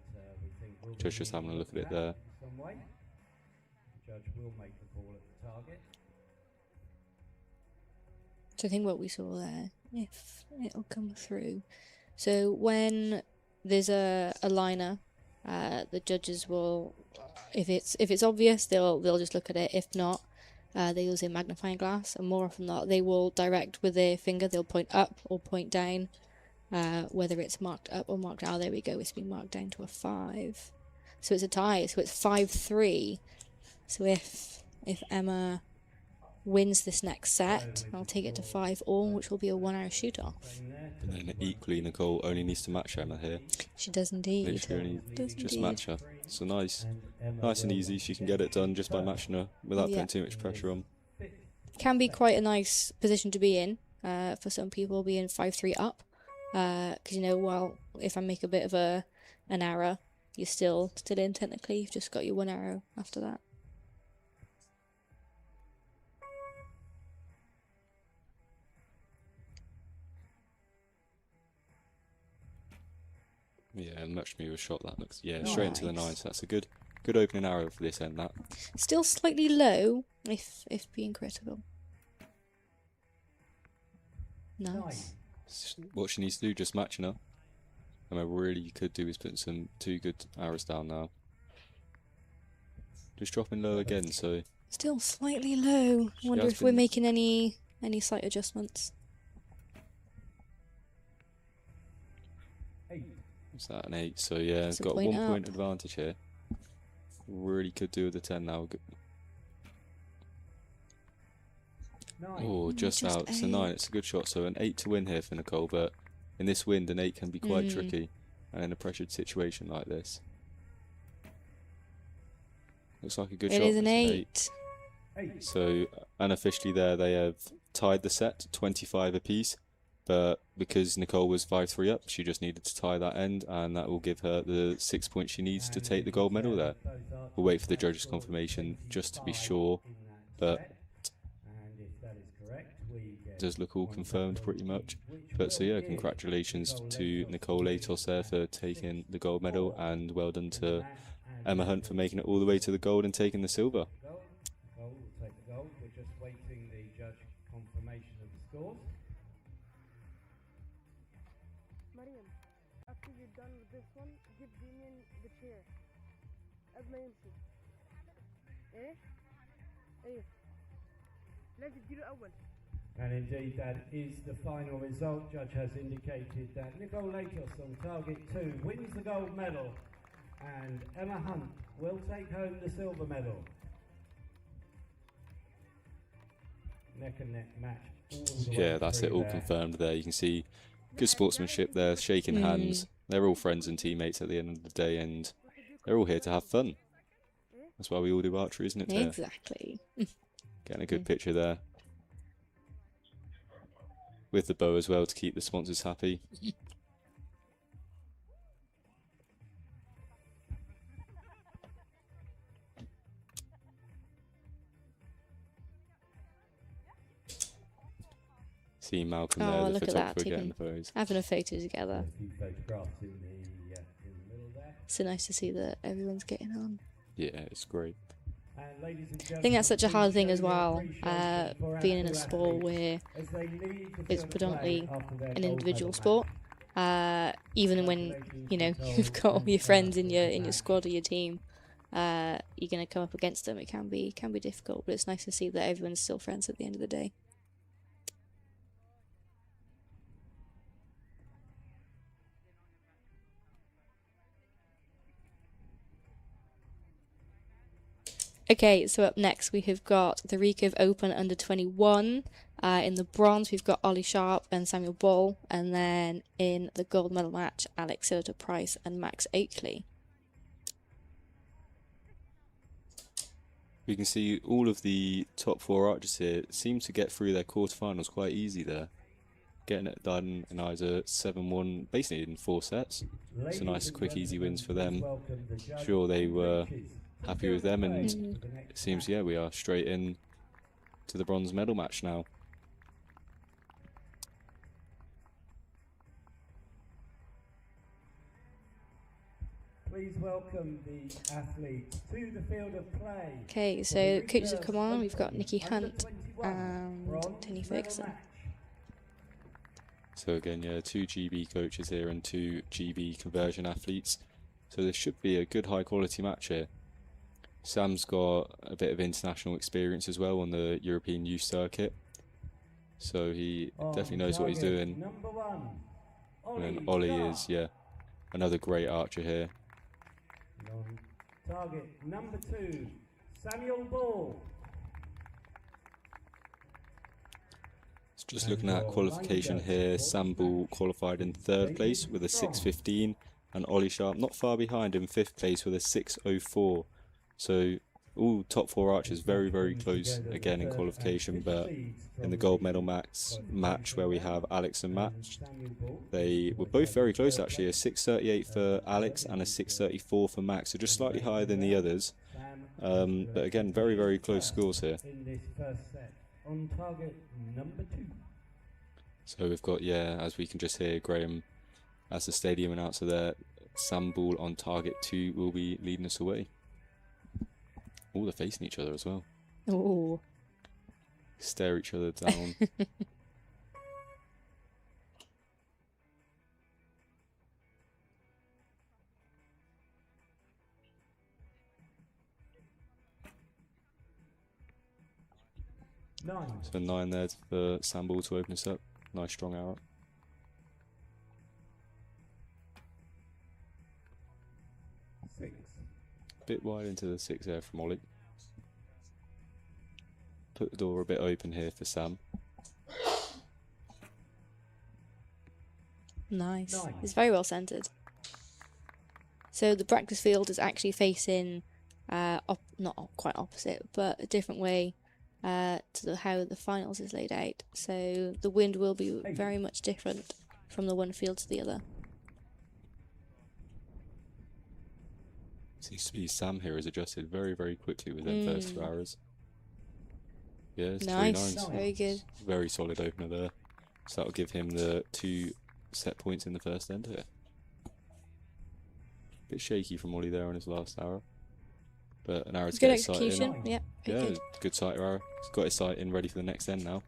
we think will Just be having a look at it in there. some way. The judge will make the call at the target. So I think what we saw there, if it'll come through. So when there's a liner, the judges will, if it's obvious, they'll just look at it. If not, they use a magnifying glass, and more often than not, they will direct with their finger. They'll point up or point down, whether it's marked up or marked down. Oh, there we go. It's been marked down to a 5, so it's a tie. So it's 5-3. So if Emma wins this next set, I'll take it to 5-all, which will be a 1 hour shoot off. And then equally, Nicole only needs to match Emma here. She does indeed. Literally Does just indeed. match her. So nice and easy. She can get it done just by matching her without Yeah. putting too much pressure on. Can be quite a nice position to be in for some people, being 5-3 up. Because well, if I make a bit of an error, you're still in technically. You've just got your 1 arrow after that. Yeah, much smoother shot that looks. Yeah, straight into the Nice. 9. So that's a good opening arrow for this end. That. Still slightly low, if being critical. Nice. What she needs to do, just matching her. And what really you could do is putting some 2 good arrows down now. Just dropping low again, so Still slightly low. She Wonder has if we're been- making any slight adjustments. 8. what's that, an 8? So yeah, It's a got point 1 point up. advantage here. Really could do with the 10 now. Oh, just out. It's a 9. It's a good shot. So an 8 to win here for Nicole, but in this wind, an 8 can be quite tricky, and in a pressured situation like this. Looks like a good shot. It is an It's 8. So unofficially there, they have tied the set, 25 apiece. But because Nicole was 5-3 up, she just needed to tie that end, and that will give her the 6 points she needs to take the gold medal there. We'll wait for the judges' confirmation just to be sure, but it does look all confirmed pretty much. But so yeah, congratulations to Nicole Latos there for taking the gold medal, and well done to Emma Hunt for making it all the way to the gold and taking the silver. Nicole will take the gold. We're just waiting the judge confirmation of the scores. مريم after you're done with this one give Damien the chair قبل ما يمشي ايه ايه لازم تديله اول. And indeed that is the final result. Judge has indicated that Nicole Latos on target 2 wins the gold medal, and Emma Hunt will take home the silver medal. Neck and neck match. Yeah, that's it, all confirmed there. You can see good sportsmanship there, shaking hands. They're all friends and teammates at the end of the day, and they're all here to have fun. That's why we all do archery, isn't it, Taya? Exactly. Getting a good picture there. With the bow as well to keep the sponsors happy. See Malcolm there, the look at that, photographer, getting the photos. Having a photo together. A few photographs in the middle there. So nice to see that everyone's getting on. Yeah, it's great. And ladies and I think that's such a hard thing as well, gentlemen, being in a sport where as they leave the it's field of predominantly play after their an gold individual medal sport. match. Even when you've got all your friends in your squad or your team, you're gonna come up against them. It can be difficult, but it's nice to see that everyone's still friends at the end of the day. Okay, so up next we have got the Recurve Open Under 21. In the bronze, we've got Ollie Sharp and Samuel Ball. And then in the gold medal match, Alex Silverton-Price and Max Oakley. We can see all of the top 4 archers here seem to get through their quarterfinals quite easy there. Getting it done in either 7-1, basically in 4 sets. So nice, quick, easy wins for them. Sure, they were happy with them, and it seems, yeah, we are straight in to the bronze medal match now. Please welcome the athletes to the field of play. Okay, so coaches have come on. We've got Nikki Hunt and Tony Ferguson. So again, yeah, 2 GB coaches here and 2 GB conversion athletes. So this should be a good high quality match here. Sam's got a bit of international experience as well on the European youth circuit. So he definitely knows what he's doing. Number 1, And then Ollie is, yeah, another great archer here. on target number 2, Samuel Ball. Just looking at qualification here, Sam Ball qualified in 3rd place with a 6.15, and Ollie Sharp not far behind in 5th place with a 6.04. So all top 4 archers very, very close again in qualification, but in the gold medal match where we have Alex and Matt, they were both very close actually, a 6.38 for Alex and a 6.34 for Max, so just slightly higher than the others. But again, very, very close scores here. In this first set, on target number 2. So we've got, yeah, as we can just hear Graham as the stadium announcer there, Sam Ball on target 2 will be leading us away. Oh, they're facing each other as well. Oh. Stare each other down. So 9 there for Sam Ball to open us up. Nice strong arrow. Bit wide into the 6 there from Ollie. put the door a bit open here for Sam. Nice. Nice. It's very well centered. So the practice field is actually facing, not quite opposite, but a different way to how the finals is laid out. So the wind will be very much different from the one field to the other. Seems to be Sam here has adjusted very, very quickly within first 2 hours. Yeah, it's 3 Nice, nines. very good. Very solid opener there. So that'll give him the 2 set points in the first end here. Bit shaky from Ollie there on his last arrow. But an arrow to Good get his sight in. execution. Yep, very Yeah, good. good sight arrow. He's got his sight in ready for the next end now.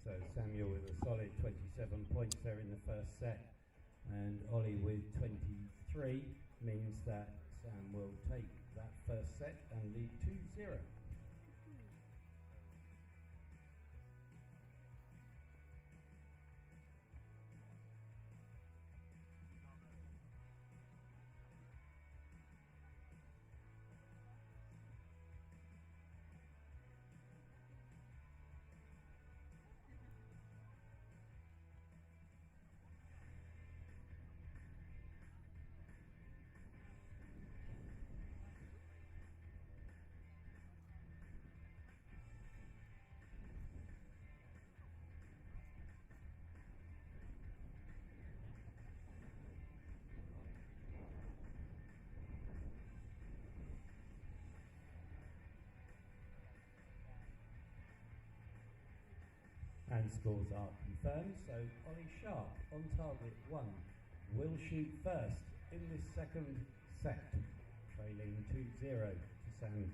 So Samuel with a solid 27 points there in the first set, and Ollie with 23 means that Sam will take that first set and lead 2-0. And scores are confirmed, so Ollie Sharp on target 1 will shoot first in this second set, trailing 2-0 to Sam.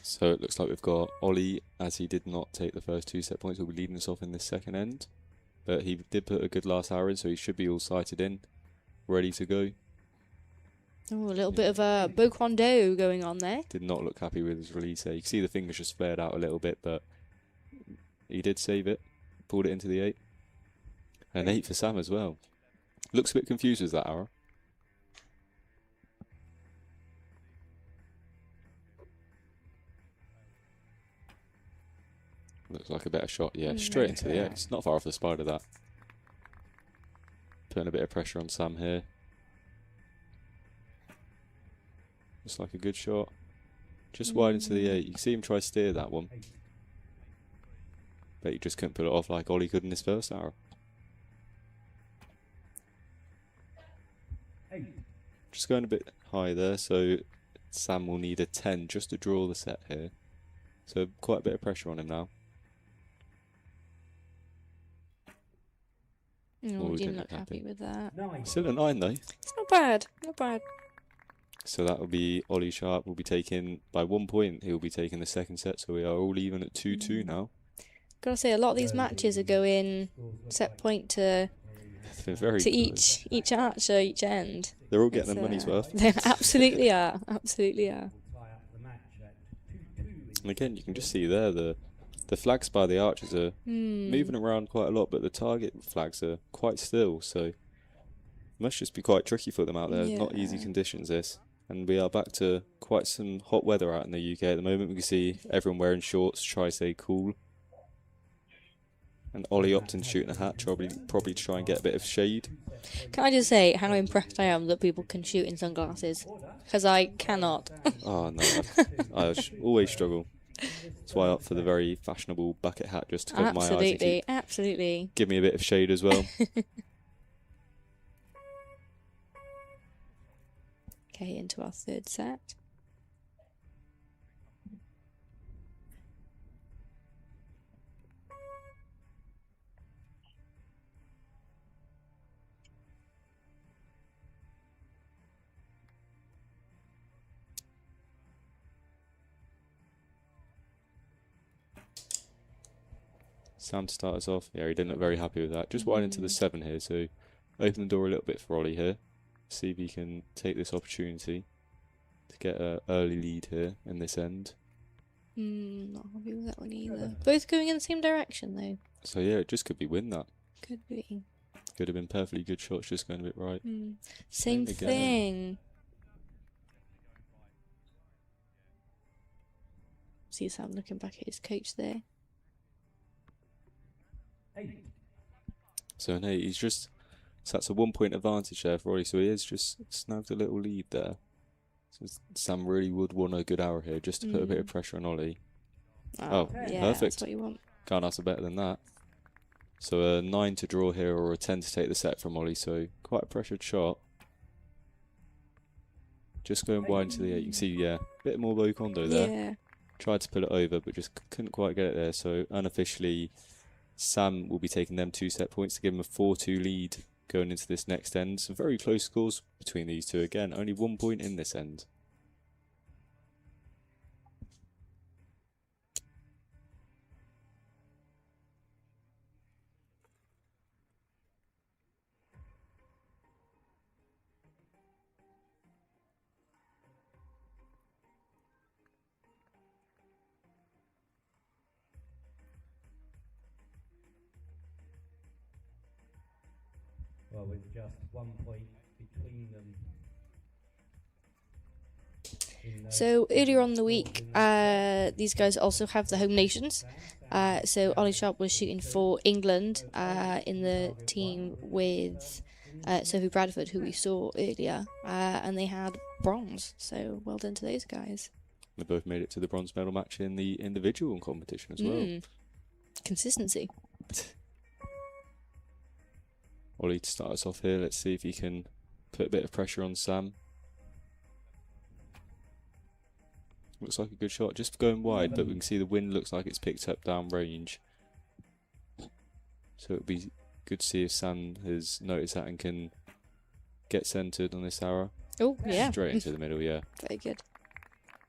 So it looks like we've got Ollie, as he did not take the first 2 set points, will be leading us off in this second end. But he did put a good last arrow in, so he should be all sighted in, ready to go. Oh, a little bit of a beau quando going on there. Did not look happy with his release there. You can see the fingers just flared out a little bit, but he did save it. Pulled it into the 8. And 8 for Sam as well. Looks a bit confused with that arrow. Looks like a better shot. Yeah, straight into the 8. It's not far off the spider, that. Putting a bit of pressure on Sam here. Looks like a good shot. Just wide into the 8. You can see him try to steer that one. But he just couldn't pull it off like Ollie could in his first arrow. 8. Just going a bit high there, so Sam will need a 10 just to draw the set here. So quite a bit of pressure on him now. No, Oh, we he didn't didn't look look happy happy. with that. 9. Still a 9 though. It's not bad, not bad. So that will be Ollie Sharp will be taking by 1 point. He'll be taking the second set, so we are all even at 2-2 now. Gotta say, a lot of these matches are going set point to It's been very to close. each archer, each end. They're all getting It's, their money's worth. They absolutely are, absolutely are. Will tie up the match at 2-2. And again, you can just see there the flags by the archers are moving around quite a lot, but the target flags are quite still. So it must just be quite tricky for them out there. Not easy Yeah. conditions this. And we are back to quite some hot weather out in the UK at the moment. We can see everyone wearing shorts, try to stay cool. And Ollie opting to shoot in a hat, probably to try and get a bit of shade. Can I just say how impressed I am that people can shoot in sunglasses? Because I cannot. Oh no, always struggle. That's why I opt for the very fashionable bucket hat just to cover my eyes and Absolutely, keep, absolutely. give me a bit of shade as well. Okay, into our third set. Sam to start us off. Yeah, he didn't look very happy with that. Just wide into the 7 here, so open the door a little bit for Ollie here. See if he can take this opportunity. to get an early lead here in this end. Not happy with that one either. Both going in the same direction though. So yeah, it just could be win that. Could be. Could have been perfectly good shots, just going a bit right. Same Again. thing. See Sam looking back at his coach there. So no, he's just, so that's a 1 point advantage there for Ollie. So he has just snagged a little lead there. So Sam really would want a good hour here just to put a bit of pressure on Ollie. Oh, yeah, perfect. That's what you want. Can't ask for better than that. So a 9 to draw here or a 10 to take the set from Ollie. So quite a pressured shot. Just going wide into the 8. You can see, yeah, a bit more low condo there. Yeah. Tried to pull it over, but just couldn't quite get it there. So unofficially, Sam will be taking them 2 set points to give him a 4-2 lead going into this next end. Some very close scores between these two. Again, only 1 point in this end. Well, with just 1 point between them. So earlier on in the week, these guys also have the home nations. So Ollie Sharp was shooting for England in the team with Sophie Bradford, who we saw earlier, and they had bronze. So well done to those guys. They both made it to the bronze medal match in the individual competition as well. Consistency. Ollie to start us off here. Let's see if he can put a bit of pressure on Sam. Looks like a good shot, just going wide, but we can see the wind looks like it's picked up down range. So it'll be good to see if Sam has noticed that and can get centred on this arrow. Oh, yeah. Straight into the middle, yeah. Very good.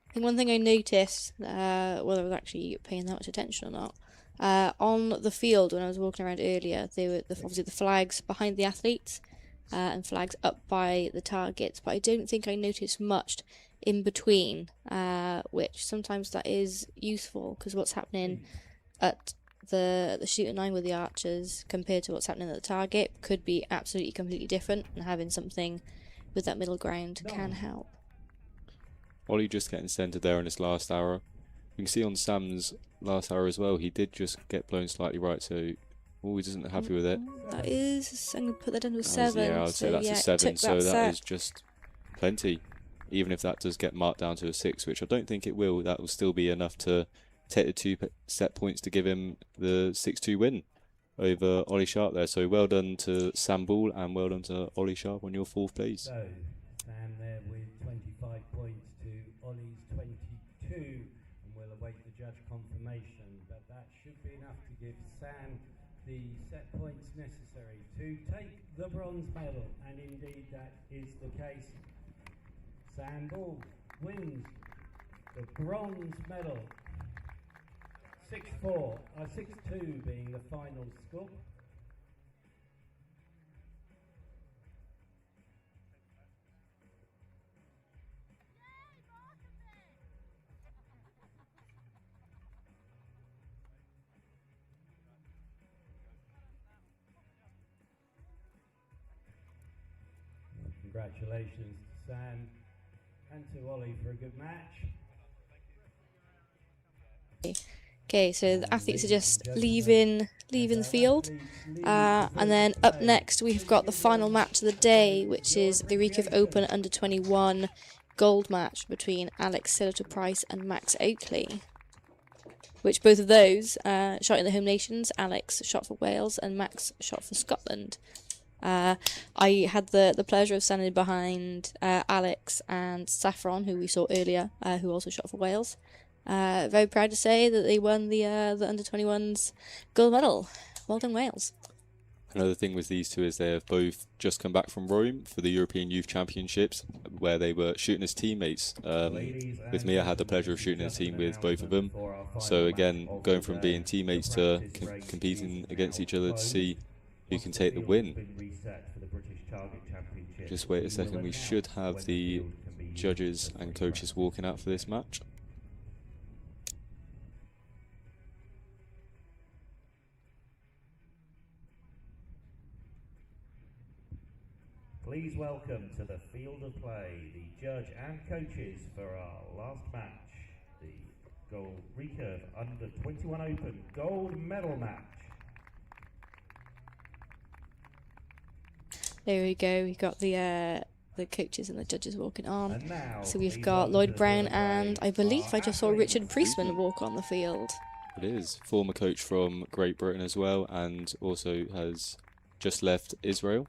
I think one thing I noticed, whether I was actually paying that much attention or not, on the field when I was walking around earlier, they were obviously the flags behind the athletes and flags up by the targets, but I don't think I noticed much in between, which sometimes that is useful because what's happening at the shooting line with the archers compared to what's happening at the target could be absolutely completely different, and having something with that middle ground can help. Ollie just getting centred there in his last arrow. You can see on Sam's last arrow as well, he did just get blown slightly right, so he isn't happy with it. That is, I'm going to put that down to a 7. Yeah, I'd say that's a 7, so that set. is just plenty. Even if that does get marked down to a 6, which I don't think it will, that will still be enough to take the 2 set points to give him the 6-2 win over Ollie Sharp there. So well done to Sam Ball and well done to Ollie Sharp on your 4th place. So Sam there with 25 points to Ollie's 22, and we'll await the judge confirmation, but that should be enough to give Sam the set points necessary to take the bronze medal, and indeed that is the case. Sam Ball wins the bronze medal. 6-4, 6-2 being the final score. Congratulations to Sam and to Ollie for a good match. Okay, so the athletes are just leaving the field, and then up next we've got the final match of the day, which is the Recurve Open Under 21 gold match between Alex Silliter-Price and Max Oakley. Which both of those shot in the home nations. Alex shot for Wales and Max shot for Scotland. I had the pleasure of standing behind Alex and Saffron, who we saw earlier, who also shot for Wales. Very proud to say that they won the under 21s gold medal. Well done, Wales. Another thing with these two is they have both just come back from Rome for the European Youth Championships, where they were shooting as teammates. With me, I had the pleasure of shooting a team with both of them. So again, going from being teammates to competing against each other to see who can take the win. Just wait a second, we should have the judges and coaches walking out for this match. Please welcome to the field of play the judge and coaches for our last match, the Gold Recurve Under 21 Open Gold Medal Match. There we go. We've got the coaches and the judges walking on. And now, So we've please got welcome Lloyd to the Brown field of play and I believe our I just saw athletes. Richard Priestman walk on the field. It is. Former coach from Great Britain as well, and also has just left Israel.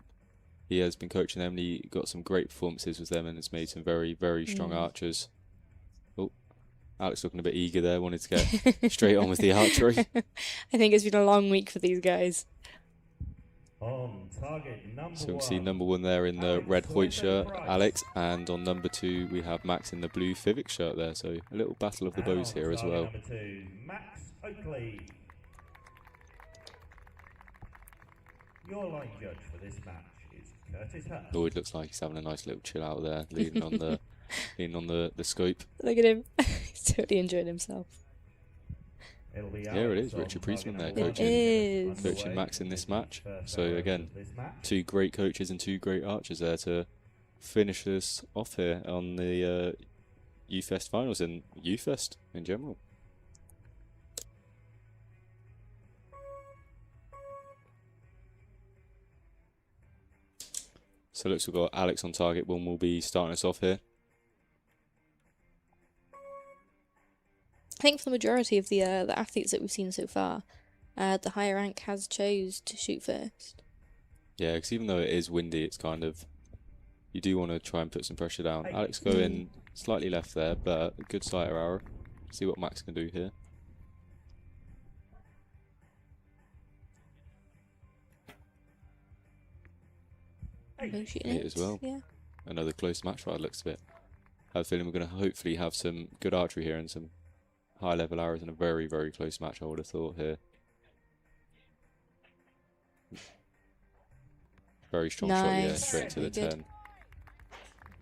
He has been coaching them and he got some great performances with them and has made some very, very strong archers. Oh, Alex looking a bit eager there, wanted to get straight on with the archery. I think it's been a long week for these guys. On target number So we one. see number 1 there in the red white shirt, Alex, and on number 2 we have Max in the blue Civic shirt there. So a little battle of the And bows on here as target well. Number 2, Max Oakley. Your line judge for this match is Curtis Hutt. Lloyd looks like he's having a nice little chill out there, leaning on the scope. Look at him. He's totally enjoying himself. It'll be Here it Alex is, on Richard target Priestman there number one. It is. Coaching Max in this match. First So arrows again, of this match. 2 great coaches and 2 great archers there to finish this off here on the Youth Fest finals and Youth Fest in general. So looks we've got Alex on target. One will be starting us off here. I think for the majority of the athletes that we've seen so far, the higher rank has chose to shoot first. Yeah, because even though it is windy, it's kind of, you do want to try and put some pressure down. Alex going slightly left there, but a good sighter arrow. See what Max can do here. No shooting Hit as well. Yeah. Another close match fight looks a bit. I have a feeling we're going to hopefully have some good archery here and some high level arrows in a very, very close match, I would have thought here. Very strong shot, yeah, Nice. straight into the Very good. 10.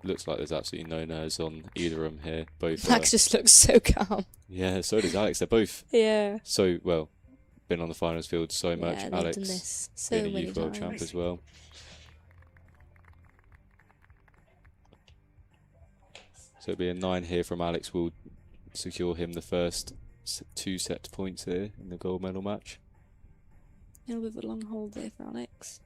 Looks like there's absolutely no nerves on either of them here. Both, Max just looks so calm. yeah, so does Alex. They're both Yeah. so, well, been on the finals field so much. Yeah, they've Alex done this so being a many youth world champ times. as well. So it'll be a 9 here from Alex. Will secure him the first 2 set points here in the gold medal match. A little bit of a long hold there for Alex.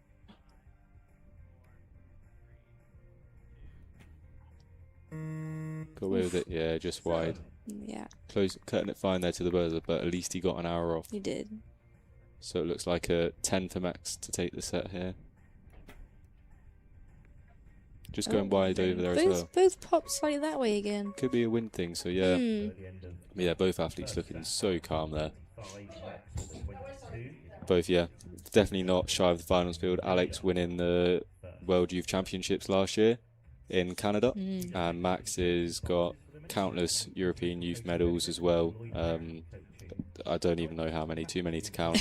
Got away with it, yeah, just wide. Yeah, Close, cutting it fine there to the buzzer, but at least he got an hour off. he did. So it looks like a 10 for Max to take the set here. Just going wide over there as well. Both popped slightly that way again. Could be a wind thing, so yeah. Hmm. At the end of Yeah, both athletes looking so calm there. 5 Max to the 22. Both, yeah, definitely not shy of the finals field. Alex winning the World Youth Championships last year in Canada, and Max has got countless European youth medals as well. I don't even know how many, too many to count.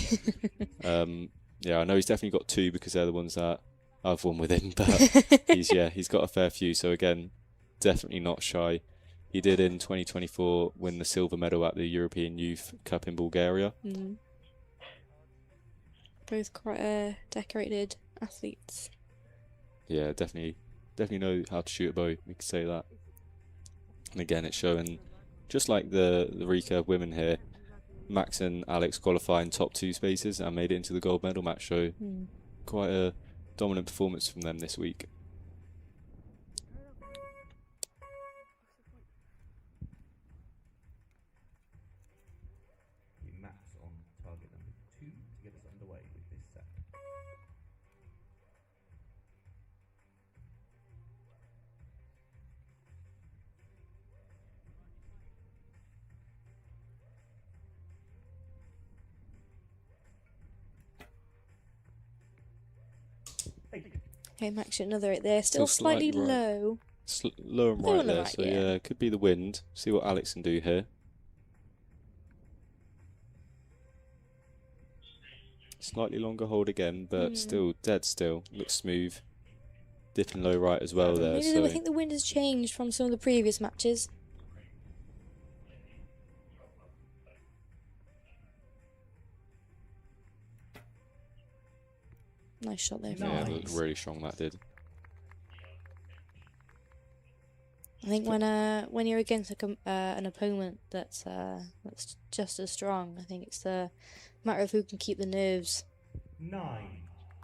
Yeah, I know he's definitely got 2 because they're the ones that I've won with him, but he's got a fair few. So again, definitely not shy. He did in 2024 win the silver medal at the European Youth Cup in Bulgaria. Both quite decorated athletes. Yeah, definitely know how to shoot a bow. We could say that. And again, it's showing, just like the recurve women here, Max and Alex qualifying top 2 spaces and made it into the gold medal match. So quite a dominant performance from them this week. Max on target number 2 to get us underway with this set. Okay, Max shot another right there. Still slightly slightly right. low. Low and Low right on the there, right, so yeah. yeah, could be the wind. See what Alex can do here. Slightly longer hold again, but still dead still. Looks smooth. dipping low right as well there. Maybe So I think the wind has changed from some of the previous matches. Nice shot there. yeah, it looked really strong, that did. I think when you're against an opponent that's just as strong, I think it's a matter of who can keep the nerves. 9.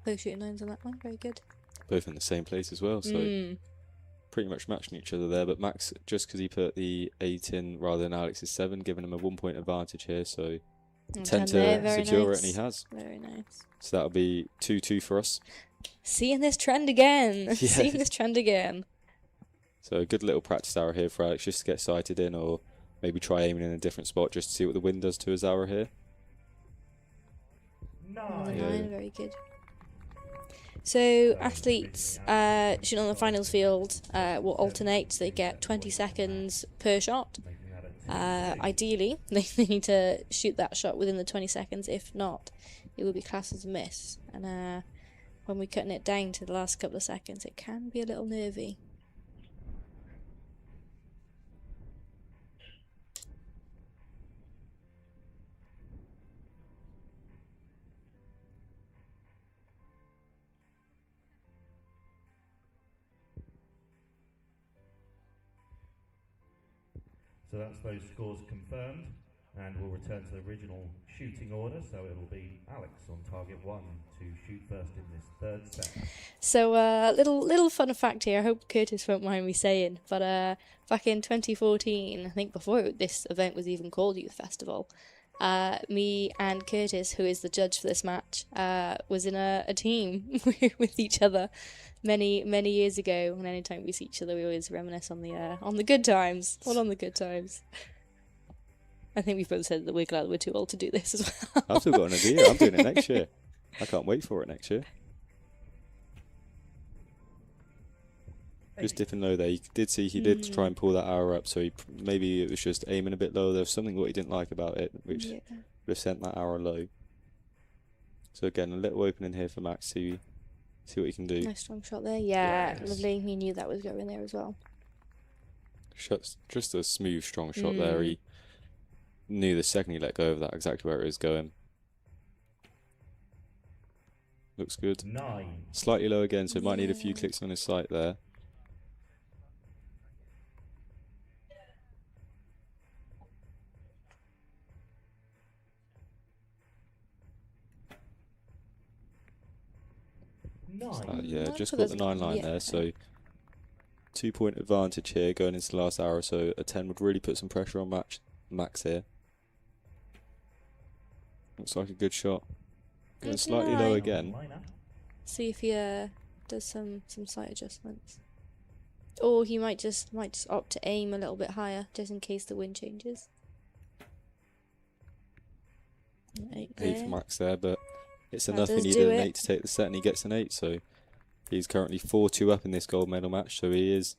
Both shooting 9s on that one, very good. Both in the same place as well, so pretty much matching each other there. But Max, just because he put the 8 in rather than Alex's 7, giving him a 1 point advantage here, so tend to very secure nice. it, and he has. Very nice. So that'll be 2-2 for us. Seeing this trend again. Yeah. Seeing this trend again. So a good little practice arrow here for Alex, just to get sighted in, or maybe try aiming in a different spot just to see what the wind does to his arrow here. 9. Yeah. 9, very good. So athletes shooting on the finals field will alternate. So they get 20 seconds per shot. Ideally, they need to shoot that shot within the 20 seconds. If not, it will be classed as a miss. And when we're cutting it down to the last couple of seconds, it can be a little nervy. So that's those scores confirmed, and we'll return to the original shooting order. So it'll be Alex on target 1 to shoot first in this third set. So little fun fact here. I hope Curtis won't mind me saying, but back in 2014, I think before this event was even called Youth Festival, me and Curtis, who is the judge for this match, was in a team with each other many years ago. And anytime we see each other, we always reminisce on the good times. What on the good times? I think we've both said that we're glad we're too old to do this as well. I've still got an idea. I'm doing it next year. I can't wait for it next year. Just dipping low there. You did see he did try and pull that arrow up, so maybe it was just aiming a bit low. There was something what he didn't like about it, which would have sent that arrow low. So again, a little opening here for Max. See what he can do. Nice strong shot there. Yeah, Yes. lovely. He knew that was going there as well. Just a smooth, strong shot there. He knew the second he let go of that exactly where it was going. Looks good. 9. Slightly low again, so it might need a few clicks on his sight there. Yeah, just got the 9 line there, so 2 point advantage here going into the last arrow, so a 10 would really put some pressure on Max here. Looks like a good shot. Going Good slightly line. low again. See if he does some slight adjustments. Or he might just opt to aim a little bit higher, just in case the wind changes. 8 8 for there. Max there, but it's That enough. He does needed do an it. 8 to take the set, and he gets an 8, so he's currently 4-2 up in this gold medal match, so he is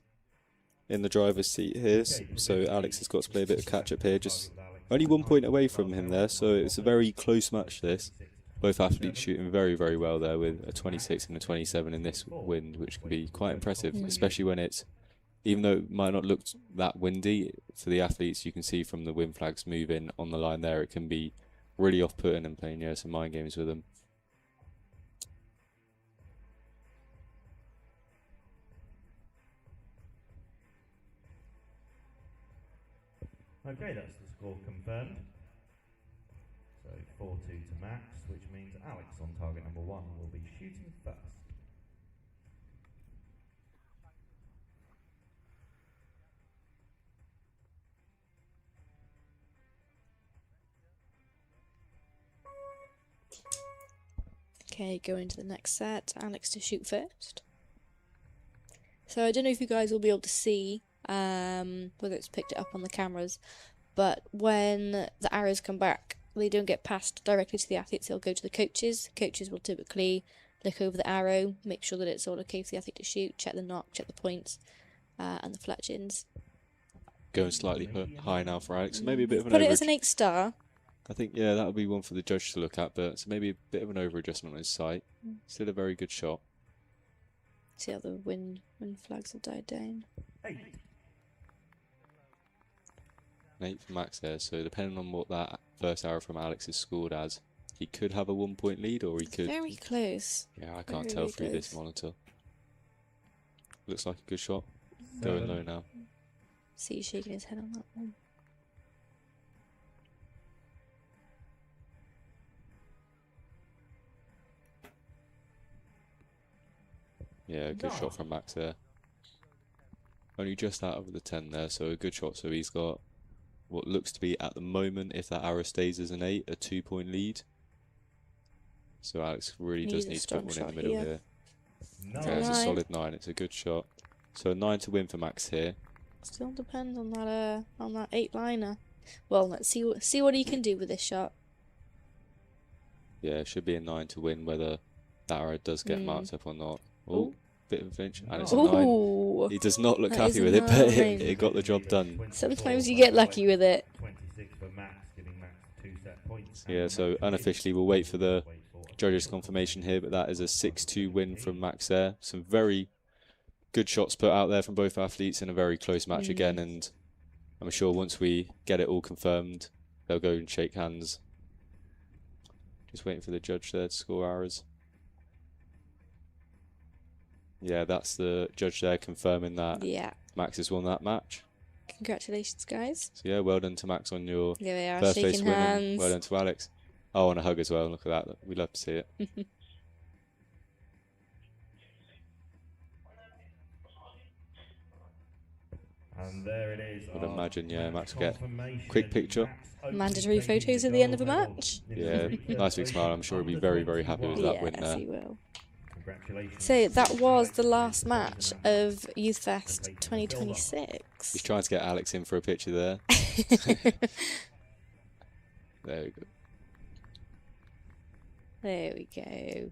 in the driver's seat here. So Alex has got to play a bit of catch up here, just only 1 point away from him there, so it's a very close match this. Both athletes shooting very, very well there with a 26 and a 27 in this wind, which can be quite impressive, especially when it's, even though it might not look that windy, for the athletes you can see from the wind flags moving on the line there, it can be really off-putting and playing some mind games with them. Okay, that's the score confirmed. So 4-2 to Max, which means Alex on target number 1 will be shooting first. Okay, go into the next set. Alex to shoot first. So I don't know if you guys will be able to see whether it's picked it up on the cameras, but when the arrows come back, they don't get passed directly to the athletes, they'll go to the coaches. Coaches will typically look over the arrow, make sure that it's all okay for the athlete to shoot, check the knock, check the points, and the fletchings. Going slightly high now for Alex, so maybe a bit of an Put it over. as an 8-star. I think, yeah, that would be one for the judge to look at, but it's maybe a bit of an over-adjustment on his sight. Still a very good shot. See how the wind flags have died down. 8. An 8 for Max there, so depending on what that first arrow from Alex is scored as, he could have a 1-point lead, or he could... Very close. Yeah, I can't Very, tell very through this close. monitor. Looks like a good shot. Going 7. low now. See, he's shaking his head on that one. Yeah, good shot from Max there. Only just out of the 10 there, so a good shot. So he's got what looks to be, at the moment, if that arrow stays as an 8, a 2-point lead. So Alex really does need to put one in the middle here. Okay, it's a 9. solid 9. It's a good shot. So a 9 to win for Max here. Still depends on that 8-liner. Well, let's see what he can do with this shot. Yeah, it should be a 9 to win, whether that arrow does get marked up or not. Oh, bit of a flinch, and it's a 9. Ooh. He does not look That happy is a with it, but 9. it got the job done. Sometimes you get lucky with it. 26 for Max, giving Max 2 set points. Yeah, so unofficially we'll wait for the judges' confirmation here, but that is a 6-2 win from Max there. Some very good shots put out there from both athletes in a very close match again, and I'm sure once we get it all confirmed, they'll go and shake hands. Just waiting for the judge there to score arrows. Yeah, that's the judge there confirming that Yeah. Max has won that match. Congratulations, guys. So yeah, well done to Max on your There they are, first place shaking win, and hands. well done to Alex. Oh, and a hug as well. Look at that. We love to see it. And there it is. I'd imagine, yeah, Max will get confirmation. quick picture. Max Mandatory openly photos taking at the end of the gold match. Yeah, nice big smile. I'm sure he'll be very, very happy with that win Yes, there. he will. Congratulations. So that was the last match of Youth Fest 2026. He's trying to get Alex in for a picture there. There we go. There we go.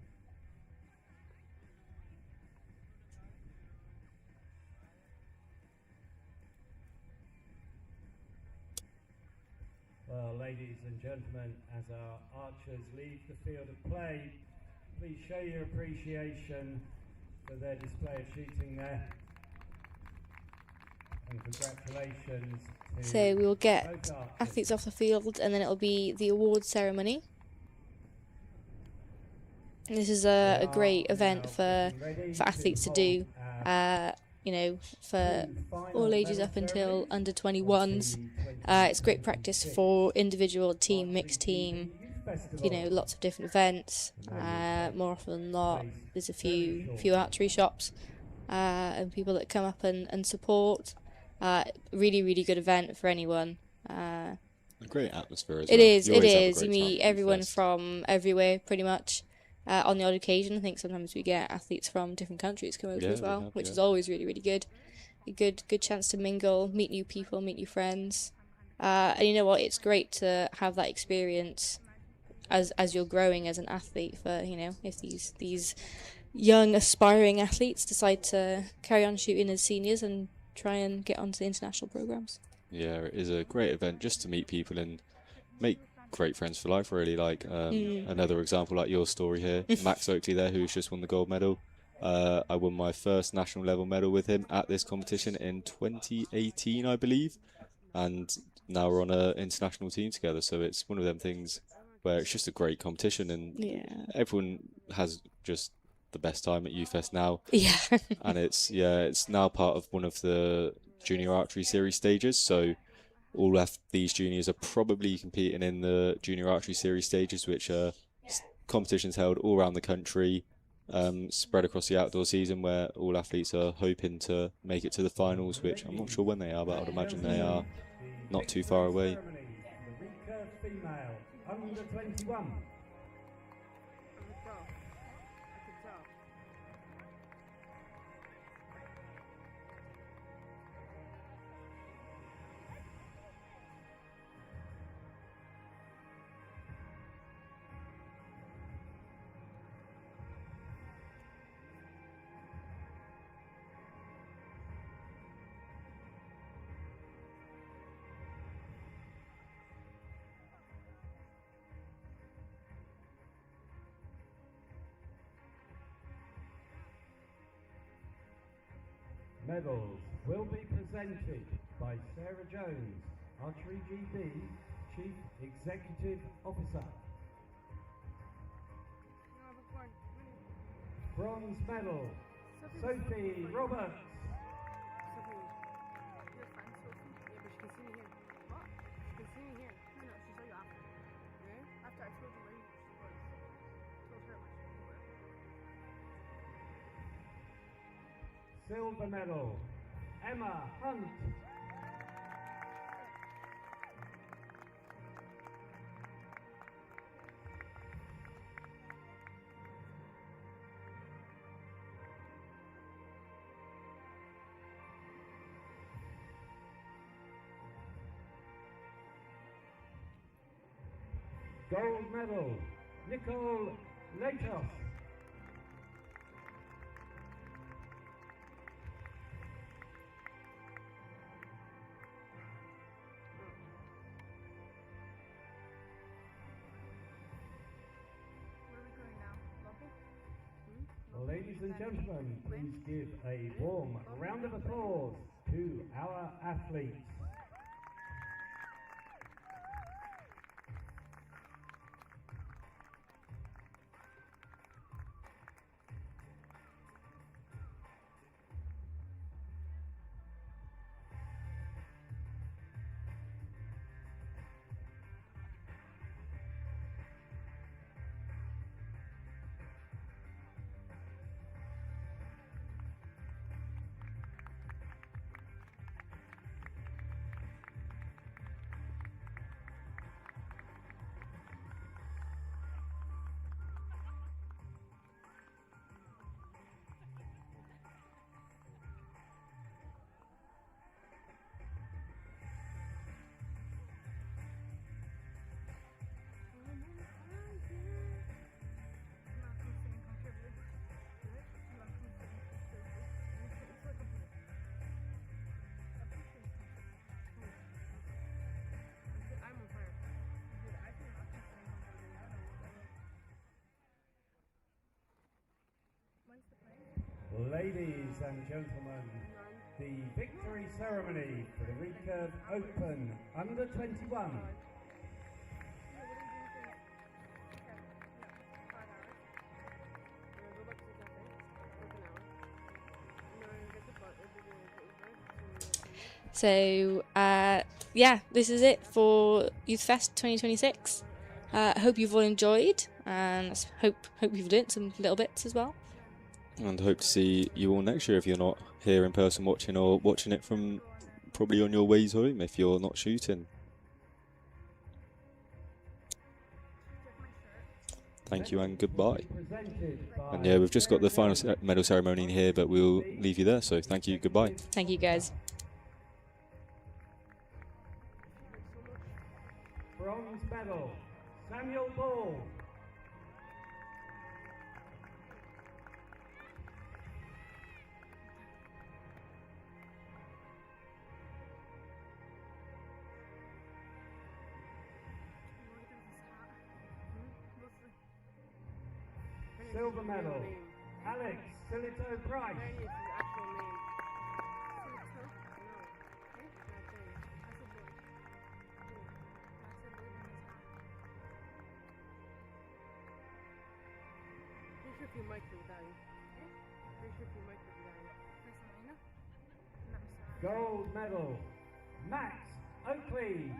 Well, ladies and gentlemen, as our archers leave the field of play, please show your appreciation for their display of shooting there. And congratulations to So we will get both archers. athletes off the field, and then it'll be the award ceremony. And this is a great event for athletes to do. You know, for all ages up until under 21s. It's great practice for individual, team, mixed team. You know, lots of different events. More often than not, there's a few archery shops and people that come up and support. Really, really good event for anyone. A great atmosphere as It well. is, You it always have a is. great You time meet at everyone Youth Fest. from everywhere, pretty much. On the odd occasion, I think sometimes we get athletes from different countries come over Yeah, as we well, have, which yeah. is always really, really good. A good chance to mingle, meet new people, meet new friends. And you know what? It's great to have that experience as you're growing as an athlete. For, you know, if these young aspiring athletes decide to carry on shooting as seniors and try and get onto the international programs. Yeah, it is a great event just to meet people and make great friends for life, really. Like another example, like your story here, Max Oakley there, who's just won the gold medal. I won my first national level medal with him at this competition in 2018, I believe, and now we're on an international team together. So it's one of them things where it's just a great competition, and Yeah. everyone has just the best time at Youth Fest now. Yeah. And it's now part of one of the junior archery series stages. So all these juniors are probably competing in the junior archery series stages, which are competitions held all around the country, spread across the outdoor season, where all athletes are hoping to make it to the finals, which I'm not sure when they are, but I would imagine they are not too far away. The recurve female, under 21. medals will be presented by Sarah Jones, Archery GB Chief Executive Officer. Bronze medal, Sophie Roberts. Silver medal, Emma Hunt. Gold medal, Nicole Latos. Ladies and gentlemen, please give a warm round of applause to our athletes. Ladies and gentlemen, the victory ceremony for the Recurve Open Under 21. So, yeah, this is it for Youth Fest 2026. I hope you've all enjoyed, and hope you've learnt some little bits as well. And hope to see you all next year if you're not here in person watching, or watching it from probably on your ways home if you're not shooting. Thank you and goodbye. And yeah, we've just got the final medal ceremony in here, but we'll leave you there. So thank you, goodbye. Thank you, guys. Bronze medal, Samuel Ball. Silver medal, Alex Silito Price. Gold medal, Max Oakley.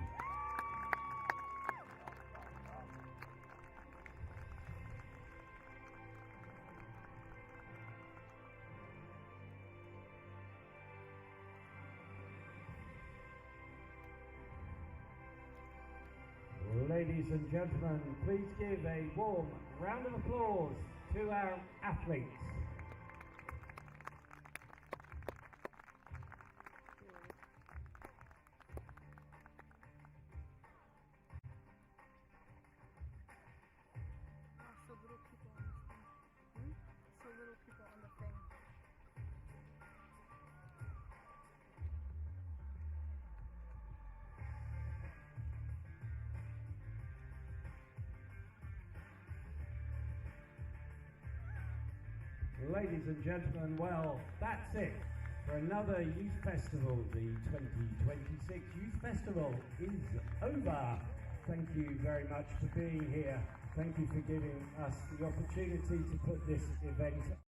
Ladies and gentlemen, please give a warm round of applause to our athletes. Ladies and gentlemen, well, that's it. for another youth festival. The 2026 Youth Festival is over. Thank you very much for being here. Thank you for giving us the opportunity to put this event